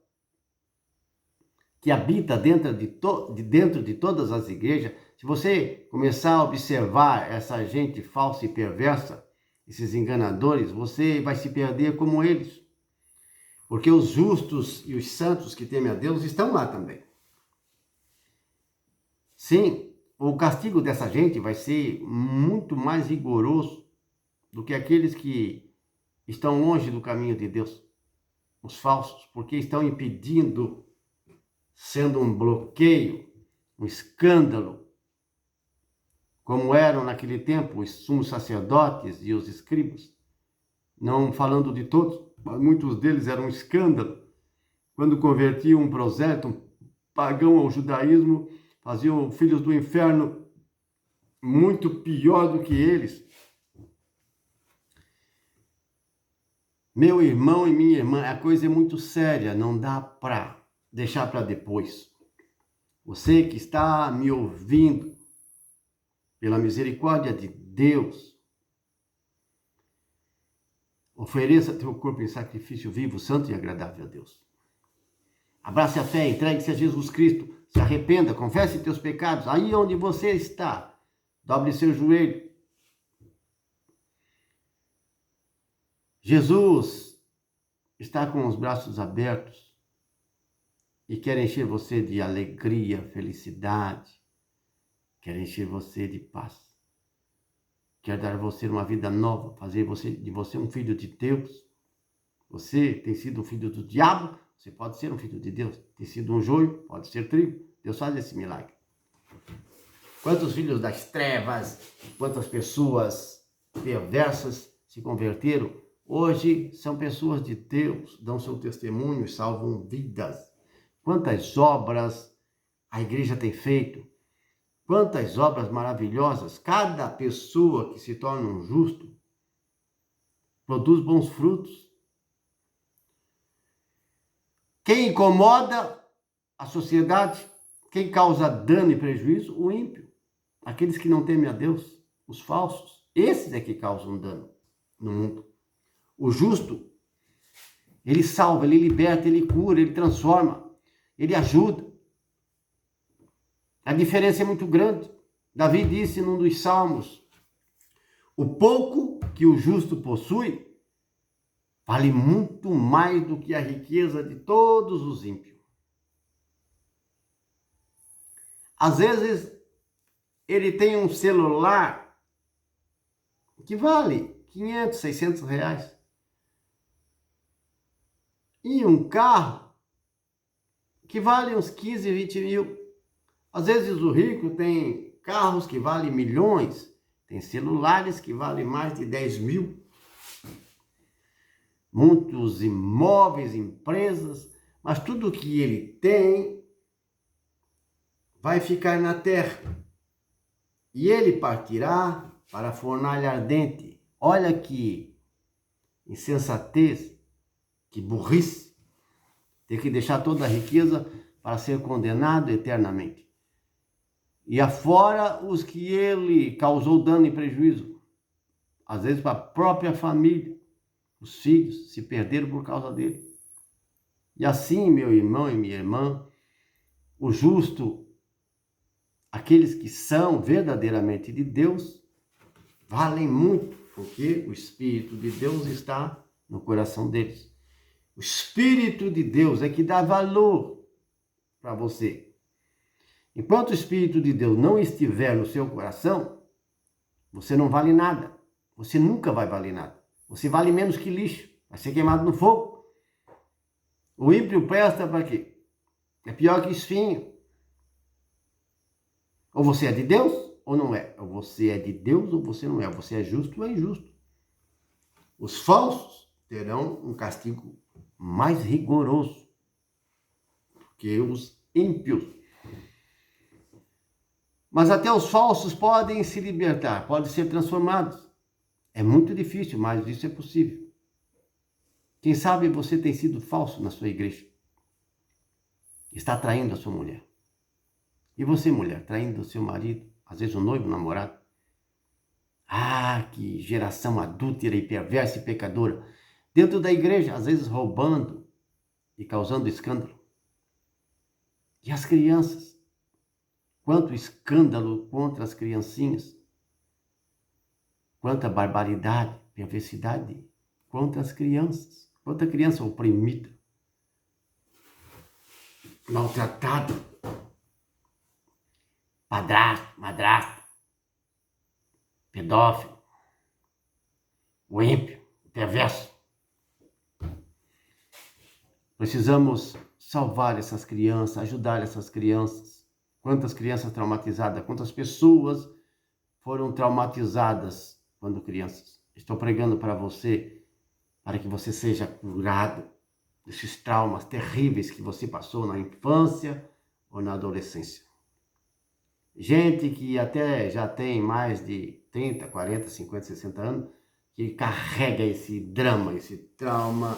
A: que habita dentro de todas as igrejas, se você começar a observar essa gente falsa e perversa, esses enganadores, você vai se perder como eles. Porque os justos e os santos que temem a Deus estão lá também. Sim, o castigo dessa gente vai ser muito mais rigoroso do que aqueles que estão longe do caminho de Deus, os falsos, porque estão impedindo, sendo um bloqueio, um escândalo, como eram naquele tempo os sumos sacerdotes e os escribas, não falando de todos, mas muitos deles eram um escândalo. Quando convertiam um prosélito, um pagão ao judaísmo, faziam filhos do inferno muito pior do que eles. Meu irmão e minha irmã, a coisa é muito séria, não dá para deixar para depois. Você que está me ouvindo, pela misericórdia de Deus, ofereça teu corpo em sacrifício vivo, santo e agradável a Deus. Abrace a fé, entregue-se a Jesus Cristo, se arrependa, confesse teus pecados, aí onde você está, dobre seu joelho. Jesus está com os braços abertos e quer encher você de alegria, felicidade, quer encher você de paz. Quer dar a você uma vida nova, fazer de você um filho de Deus. Você tem sido um filho do diabo, você pode ser um filho de Deus. Tem sido um joio, pode ser trigo. Deus faz esse milagre. Quantos filhos das trevas, quantas pessoas perversas se converteram, hoje são pessoas de Deus, dão seu testemunho e salvam vidas. Quantas obras a igreja tem feito, quantas obras maravilhosas. Cada pessoa que se torna um justo produz bons frutos. Quem incomoda a sociedade, quem causa dano e prejuízo? O ímpio. Aqueles que não temem a Deus, os falsos. Esses é que causam dano no mundo. O justo, ele salva, ele liberta, ele cura, ele transforma, ele ajuda. A diferença é muito grande. Davi disse num dos salmos: o pouco que o justo possui vale muito mais do que a riqueza de todos os ímpios. Às vezes, ele tem um celular que vale 500, 600 reais. E um carro que vale uns 15, 20 mil. Às vezes o rico tem carros que valem milhões, tem celulares que valem mais de 10 mil, muitos imóveis, empresas, mas tudo que ele tem vai ficar na terra e ele partirá para a fornalha ardente. Olha que insensatez, que burrice, ter que deixar toda a riqueza para ser condenado eternamente. E afora os que ele causou dano e prejuízo, às vezes para a própria família, os filhos se perderam por causa dele. E assim, meu irmão e minha irmã, o justo, aqueles que são verdadeiramente de Deus, valem muito, porque o Espírito de Deus está no coração deles. O Espírito de Deus é que dá valor para você. Enquanto o Espírito de Deus não estiver no seu coração, você não vale nada. Você nunca vai valer nada. Você vale menos que lixo. Vai ser queimado no fogo. O ímpio presta para quê? É pior que espinho. Ou você é de Deus ou não é. Ou você é de Deus ou você não é. Ou você é justo ou é injusto. Os falsos terão um castigo mais rigoroso que os ímpios. Mas até os falsos podem se libertar, podem ser transformados. É muito difícil, mas isso é possível. Quem sabe você tem sido falso na sua igreja. Está traindo a sua mulher. E você, mulher, traindo o seu marido, às vezes o noivo, o namorado. Ah, que geração adúltera e perversa e pecadora. Dentro da igreja, às vezes roubando e causando escândalo. E as crianças? Quanto escândalo contra as criancinhas. Quanta barbaridade, perversidade contra as crianças. Quanta criança oprimida, maltratada, padrasto, madrasta, pedófilo, o ímpio, o perverso. Precisamos salvar essas crianças, ajudar essas crianças. Quantas crianças traumatizadas, quantas pessoas foram traumatizadas quando crianças. Estou pregando para você, para que você seja curado desses traumas terríveis que você passou na infância ou na adolescência. Gente que até já tem mais de 30, 40, 50, 60 anos, que carrega esse drama, esse trauma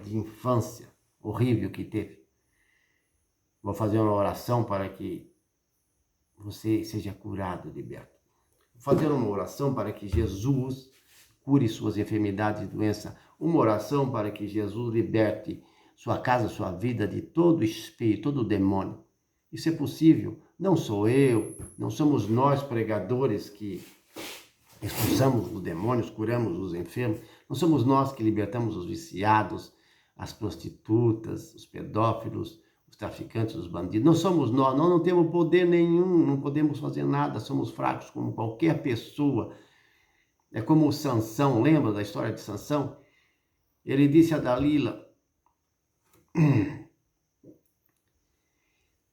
A: de infância horrível que teve. Vou fazer uma oração para que você seja curado, liberto. Vou fazer uma oração para que Jesus cure suas enfermidades e doenças. Uma oração para que Jesus liberte sua casa, sua vida de todo espírito, todo demônio. Isso é possível. Não sou eu, não somos nós pregadores que expulsamos os demônios, curamos os enfermos. Não somos nós que libertamos os viciados, as prostitutas, os pedófilos, os traficantes, os bandidos. Não somos nós não temos poder nenhum, não podemos fazer nada, somos fracos como qualquer pessoa. É como Sansão, lembra da história de Sansão? Ele disse a Dalila,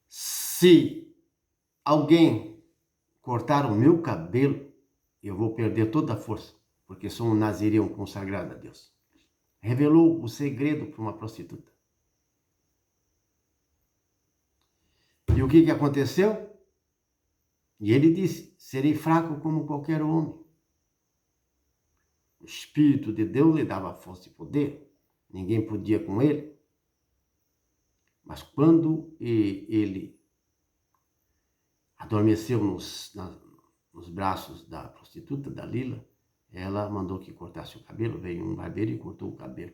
A: se alguém cortar o meu cabelo, eu vou perder toda a força, porque sou um nazireu consagrado a Deus. Revelou o segredo para uma prostituta. E o que aconteceu? E ele disse, serei fraco como qualquer homem. O Espírito de Deus lhe dava força e poder. Ninguém podia com ele. Mas quando ele adormeceu nos braços da prostituta, da Lila, ela mandou que cortasse o cabelo, veio um barbeiro e cortou o cabelo.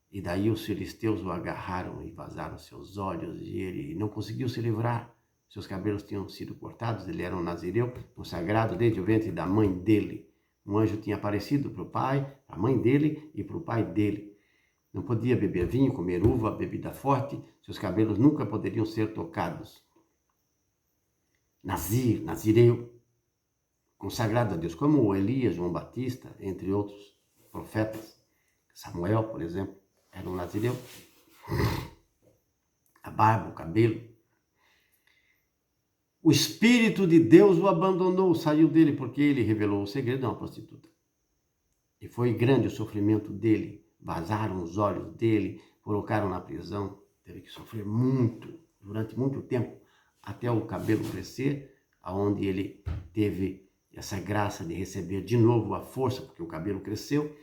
A: E daí os filisteus o agarraram e vazaram seus olhos, e ele não conseguiu se livrar. Seus cabelos tinham sido cortados, ele era um nazireu, consagrado desde o ventre da mãe dele. Um anjo tinha aparecido para o pai, para a mãe dele e para o pai dele. Não podia beber vinho, comer uva, bebida forte, seus cabelos nunca poderiam ser tocados. Nazireu, consagrado a Deus, como Elias, João Batista, entre outros profetas. Samuel, por exemplo, era um nazireu. A barba, o cabelo. O Espírito de Deus o abandonou, saiu dele, porque ele revelou o segredo de uma prostituta. E foi grande o sofrimento dele. Vazaram os olhos dele, colocaram na prisão. Teve que sofrer muito, durante muito tempo, até o cabelo crescer, aonde ele teve essa graça de receber de novo a força, porque o cabelo cresceu,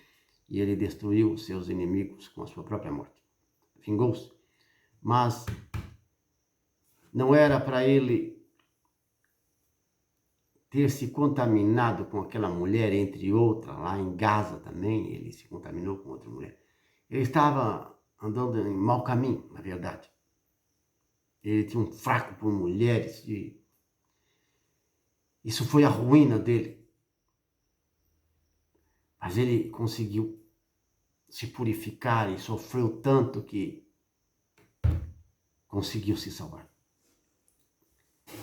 A: e ele destruiu os seus inimigos com a sua própria morte. Vingou-se. Mas não era para ele ter se contaminado com aquela mulher, entre outras, lá em Gaza também, ele se contaminou com outra mulher. Ele estava andando em mau caminho, na verdade. Ele tinha um fraco por mulheres e isso foi a ruína dele. Mas ele conseguiu se purificar e sofreu tanto que conseguiu se salvar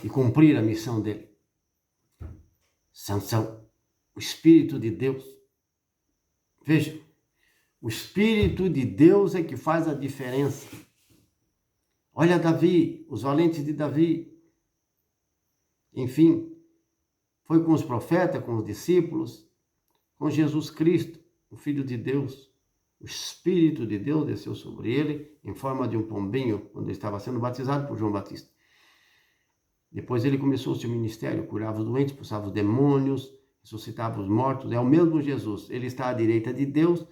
A: e cumprir a missão dele. Sansão, o Espírito de Deus. Veja, o Espírito de Deus é que faz a diferença. Olha Davi, os valentes de Davi. Enfim, foi com os profetas, com os discípulos, com Jesus Cristo, o Filho de Deus. O Espírito de Deus desceu sobre ele em forma de um pombinho, quando ele estava sendo batizado por João Batista. Depois ele começou o seu ministério, curava os doentes, expulsava os demônios, ressuscitava os mortos. É o mesmo Jesus. Ele está à direita de Deus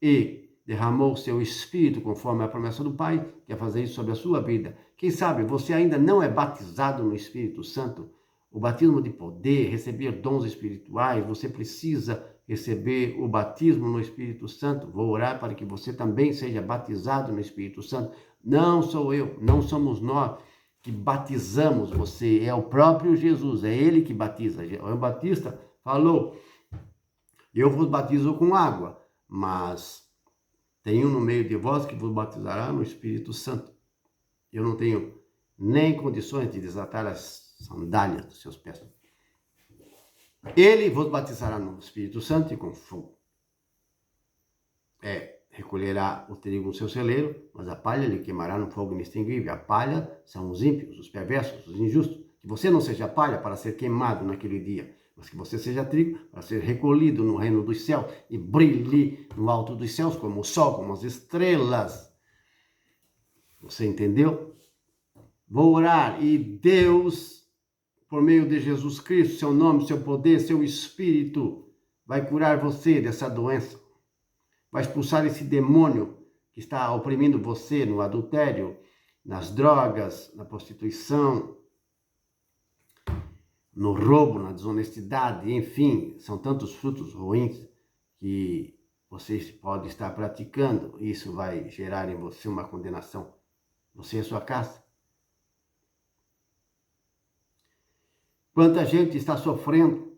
A: e derramou o seu Espírito, conforme a promessa do Pai, quer fazer isso sobre a sua vida. Quem sabe você ainda não é batizado no Espírito Santo, o batismo de poder, receber dons espirituais, você precisa receber o batismo no Espírito Santo. Vou orar para que você também seja batizado no Espírito Santo. Não sou eu, não somos nós que batizamos você, é o próprio Jesus, é ele que batiza. João Batista falou, eu vos batizo com água, mas tem um no meio de vós que vos batizará no Espírito Santo. Eu não tenho nem condições de desatar as sandálias dos seus pés. Ele vos batizará no Espírito Santo e com fogo. Recolherá o trigo no seu celeiro, mas a palha lhe queimará no fogo inextinguível. A palha são os ímpios, os perversos, os injustos. Que você não seja palha para ser queimado naquele dia, mas que você seja trigo para ser recolhido no reino dos céus e brilhe no alto dos céus como o sol, como as estrelas. Você entendeu? Vou orar e Deus, por meio de Jesus Cristo, seu nome, seu poder, seu Espírito, vai curar você dessa doença. Vai expulsar esse demônio que está oprimindo você no adultério, nas drogas, na prostituição, no roubo, na desonestidade, enfim, são tantos frutos ruins que você pode estar praticando. Isso vai gerar em você uma condenação. Você e a sua casa. Quanta gente está sofrendo,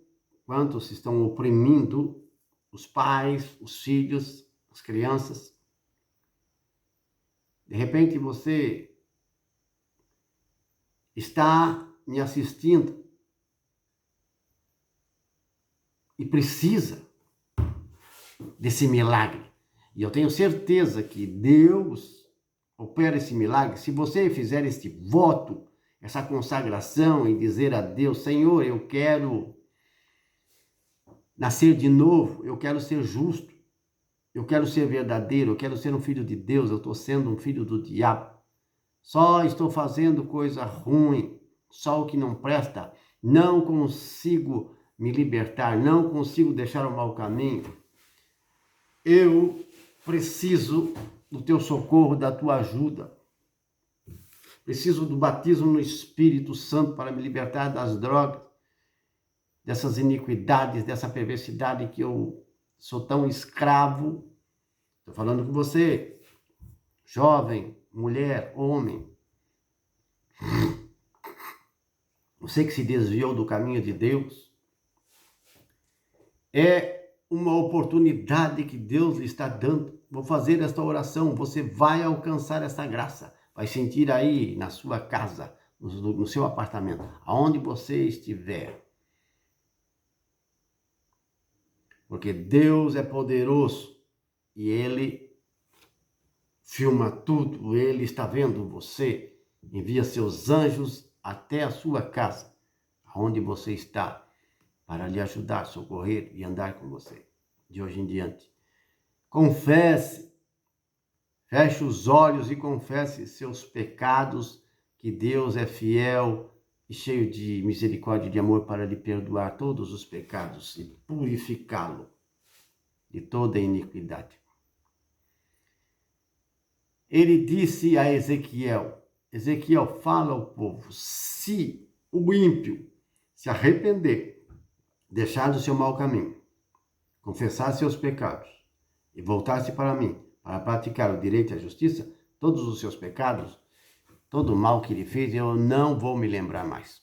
A: quantos estão oprimindo os pais, os filhos, as crianças. De repente você está me assistindo e precisa desse milagre. E eu tenho certeza que Deus opera esse milagre. Se você fizer este voto, essa consagração e dizer a Deus, Senhor, eu quero nascer de novo, eu quero ser justo, eu quero ser verdadeiro, eu quero ser um filho de Deus, eu estou sendo um filho do diabo. Só estou fazendo coisa ruim, só o que não presta, não consigo me libertar, não consigo deixar o mau caminho. Eu preciso do teu socorro, da tua ajuda. Preciso do batismo no Espírito Santo para me libertar das drogas, dessas iniquidades, dessa perversidade que eu sou tão escravo. Estou falando com você, jovem, mulher, homem. Você que se desviou do caminho de Deus. É uma oportunidade que Deus lhe está dando. Vou fazer esta oração, você vai alcançar essa graça. Vai sentir aí na sua casa, no seu apartamento, aonde você estiver. Porque Deus é poderoso e Ele filma tudo, Ele está vendo você, envia seus anjos até a sua casa, aonde você está, para lhe ajudar, socorrer e andar com você, de hoje em diante. Confesse, feche os olhos e confesse seus pecados, que Deus é fiel e cheio de misericórdia e de amor para lhe perdoar todos os pecados e purificá-lo de toda iniquidade. Ele disse a Ezequiel, fala ao povo, se o ímpio se arrepender, deixar do seu mau caminho, confessar seus pecados e voltar-se para mim, para praticar o direito e a justiça, todos os seus pecados, todo o mal que ele fez, eu não vou me lembrar mais.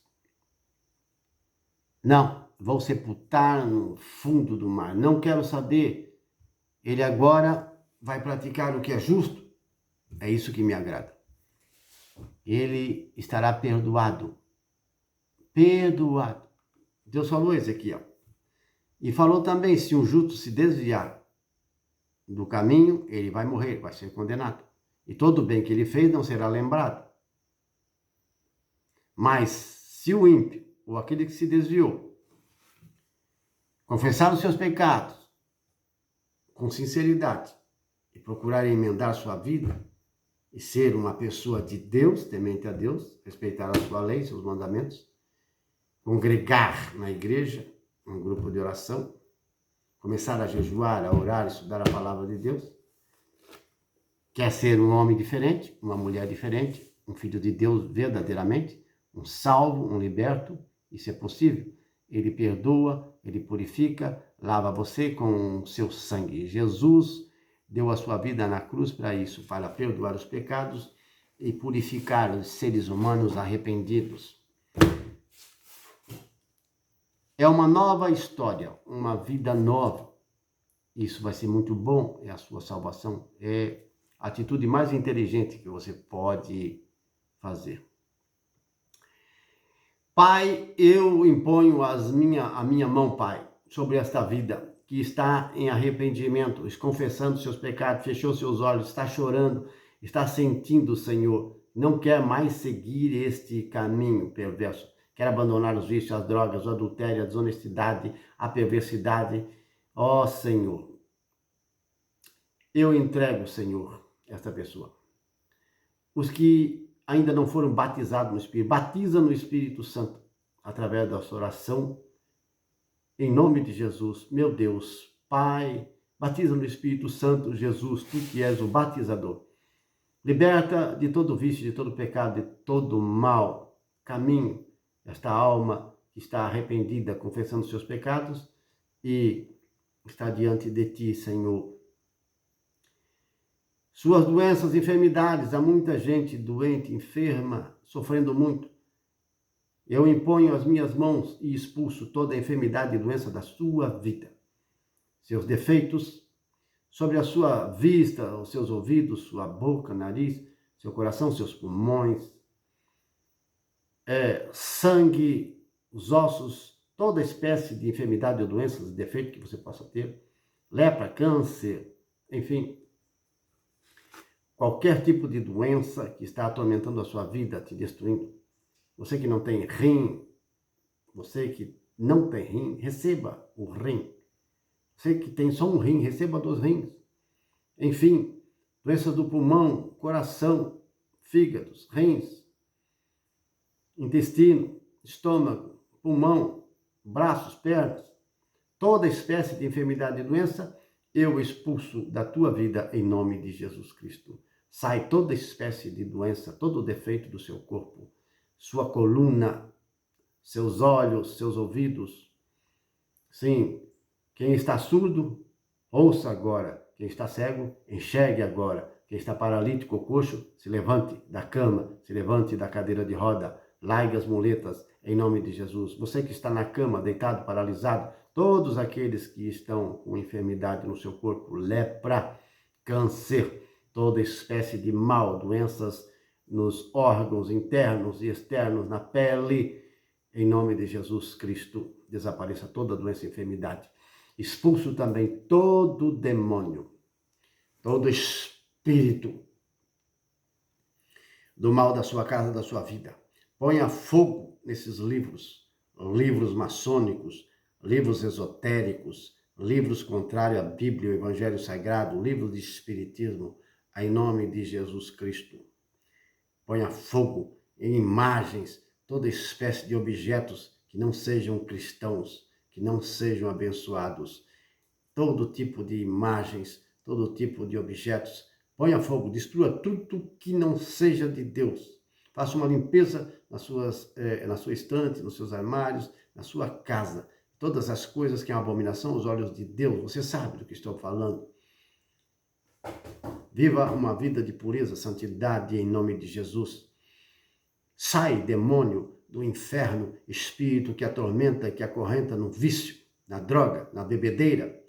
A: Não, vou sepultar no fundo do mar, não quero saber. Ele agora vai praticar o que é justo, é isso que me agrada. Ele estará perdoado. Perdoado. Deus falou a Ezequiel. E falou também, se um justo se desviar do caminho, ele vai morrer, vai ser condenado. E todo o bem que ele fez não será lembrado. Mas se o ímpio, ou aquele que se desviou, confessar os seus pecados com sinceridade e procurar emendar sua vida e ser uma pessoa de Deus, temente a Deus, respeitar a sua lei, seus mandamentos, congregar na igreja, um grupo de oração, começar a jejuar, a orar, estudar a palavra de Deus, quer ser um homem diferente, uma mulher diferente, um filho de Deus verdadeiramente, um salvo, um liberto, isso é possível. Ele perdoa, ele purifica, lava você com o seu sangue. Jesus deu a sua vida na cruz para isso, para perdoar os pecados e purificar os seres humanos arrependidos. É uma nova história, uma vida nova. Isso vai ser muito bom, é a sua salvação. É a atitude mais inteligente que você pode fazer. Pai, eu imponho a minha mão, Pai, sobre esta vida que está em arrependimento, confessando seus pecados, fechou seus olhos, está chorando, está sentindo, Senhor, não quer mais seguir este caminho perverso, quer abandonar os vícios, as drogas, o adultério, a desonestidade, a perversidade. Ó Senhor, eu entrego, Senhor, esta pessoa. Os que ainda não foram batizados no Espírito, batiza no Espírito Santo, através da sua oração, em nome de Jesus, meu Deus, Pai, batiza no Espírito Santo, Jesus, tu que és o batizador. Liberta de todo vício, de todo pecado, de todo mal, caminho, esta alma que está arrependida, confessando seus pecados e está diante de ti, Senhor. Suas doenças, enfermidades, há muita gente doente, enferma, sofrendo muito. Eu imponho as minhas mãos e expulso toda a enfermidade e doença da sua vida. Seus defeitos, sobre a sua vista, os seus ouvidos, sua boca, nariz, seu coração, seus pulmões, sangue, os ossos, toda espécie de enfermidade ou doenças e defeito que você possa ter, lepra, câncer, enfim, qualquer tipo de doença que está atormentando a sua vida, te destruindo. Você que não tem rim, você que não tem rim, receba o rim. Você que tem só um rim, receba 2 rins. Enfim, doenças do pulmão, coração, fígados, rins, intestino, estômago, pulmão, braços, pernas, toda espécie de enfermidade e doença, eu expulso da tua vida em nome de Jesus Cristo. Sai toda espécie de doença, todo defeito do seu corpo, sua coluna, seus olhos, seus ouvidos. Sim, quem está surdo, ouça agora. Quem está cego, enxergue agora. Quem está paralítico ou coxo, se levante da cama, se levante da cadeira de roda, largue as muletas, em nome de Jesus. Você que está na cama, deitado, paralisado, todos aqueles que estão com enfermidade no seu corpo, lepra, câncer, toda espécie de mal, doenças nos órgãos internos e externos, na pele, em nome de Jesus Cristo, desapareça toda doença e enfermidade. Expulso também todo demônio, todo espírito do mal da sua casa, da sua vida. Ponha fogo nesses livros, livros maçônicos, livros esotéricos, livros contrários à Bíblia, o Evangelho Sagrado, livros de Espiritismo, em nome de Jesus Cristo. Ponha fogo em imagens, toda espécie de objetos que não sejam cristãos, que não sejam abençoados. Todo tipo de imagens, todo tipo de objetos. Ponha fogo, destrua tudo que não seja de Deus. Faça uma limpeza na sua estante, nos seus armários, na sua casa. Todas as coisas que é uma abominação aos olhos de Deus. Você sabe do que estou falando. Viva uma vida de pureza, santidade em nome de Jesus. Sai, demônio, do inferno, espírito que atormenta, que acorrenta no vício, na droga, na bebedeira,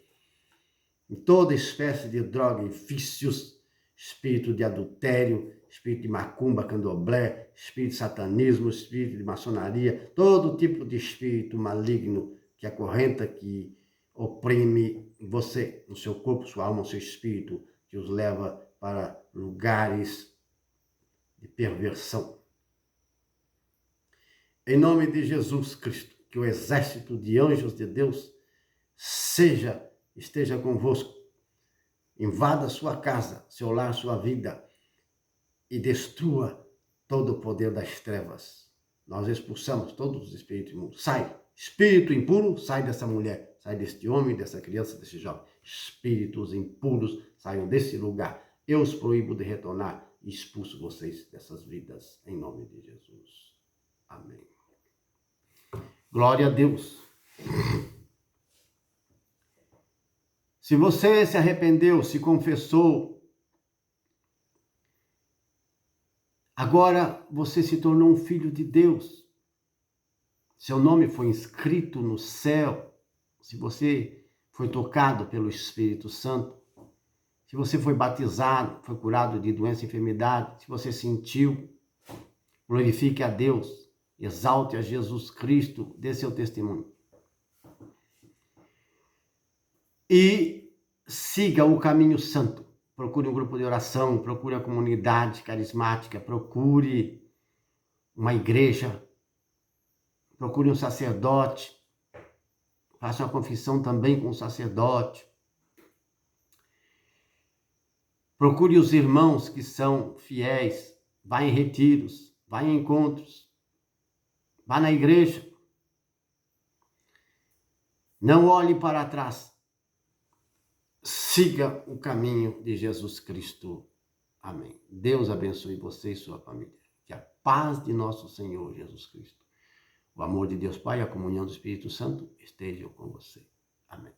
A: em toda espécie de droga e vícios, espírito de adultério, espírito de macumba, candomblé, espírito de satanismo, espírito de maçonaria, todo tipo de espírito maligno que acorrenta, que oprime você, no seu corpo, sua alma, seu espírito, que os leva para lugares de perversão. Em nome de Jesus Cristo, que o exército de anjos de Deus esteja convosco, invada sua casa, seu lar, sua vida e destrua todo o poder das trevas. Nós expulsamos todos os espíritos imundos. Sai, espírito impuro, sai dessa mulher, sai deste homem, dessa criança, desse jovem. Espíritos impuros, saiam desse lugar. Eu os proíbo de retornar e expulso vocês dessas vidas, em nome de Jesus. Amém. Glória a Deus. Se você se arrependeu, se confessou, agora você se tornou um filho de Deus. Seu nome foi inscrito no céu. Se você foi tocado pelo Espírito Santo, se você foi batizado, foi curado de doença e enfermidade, se você sentiu, glorifique a Deus, exalte a Jesus Cristo, dê seu testemunho. E siga o caminho santo. Procure um grupo de oração, procure a comunidade carismática, procure uma igreja, procure um sacerdote, faça uma confissão também com o sacerdote. Procure os irmãos que são fiéis, vá em retiros, vá em encontros, vá na igreja. Não olhe para trás. Siga o caminho de Jesus Cristo. Amém. Deus abençoe você e sua família. Que a paz de nosso Senhor Jesus Cristo, o amor de Deus Pai e a comunhão do Espírito Santo estejam com você. Amém.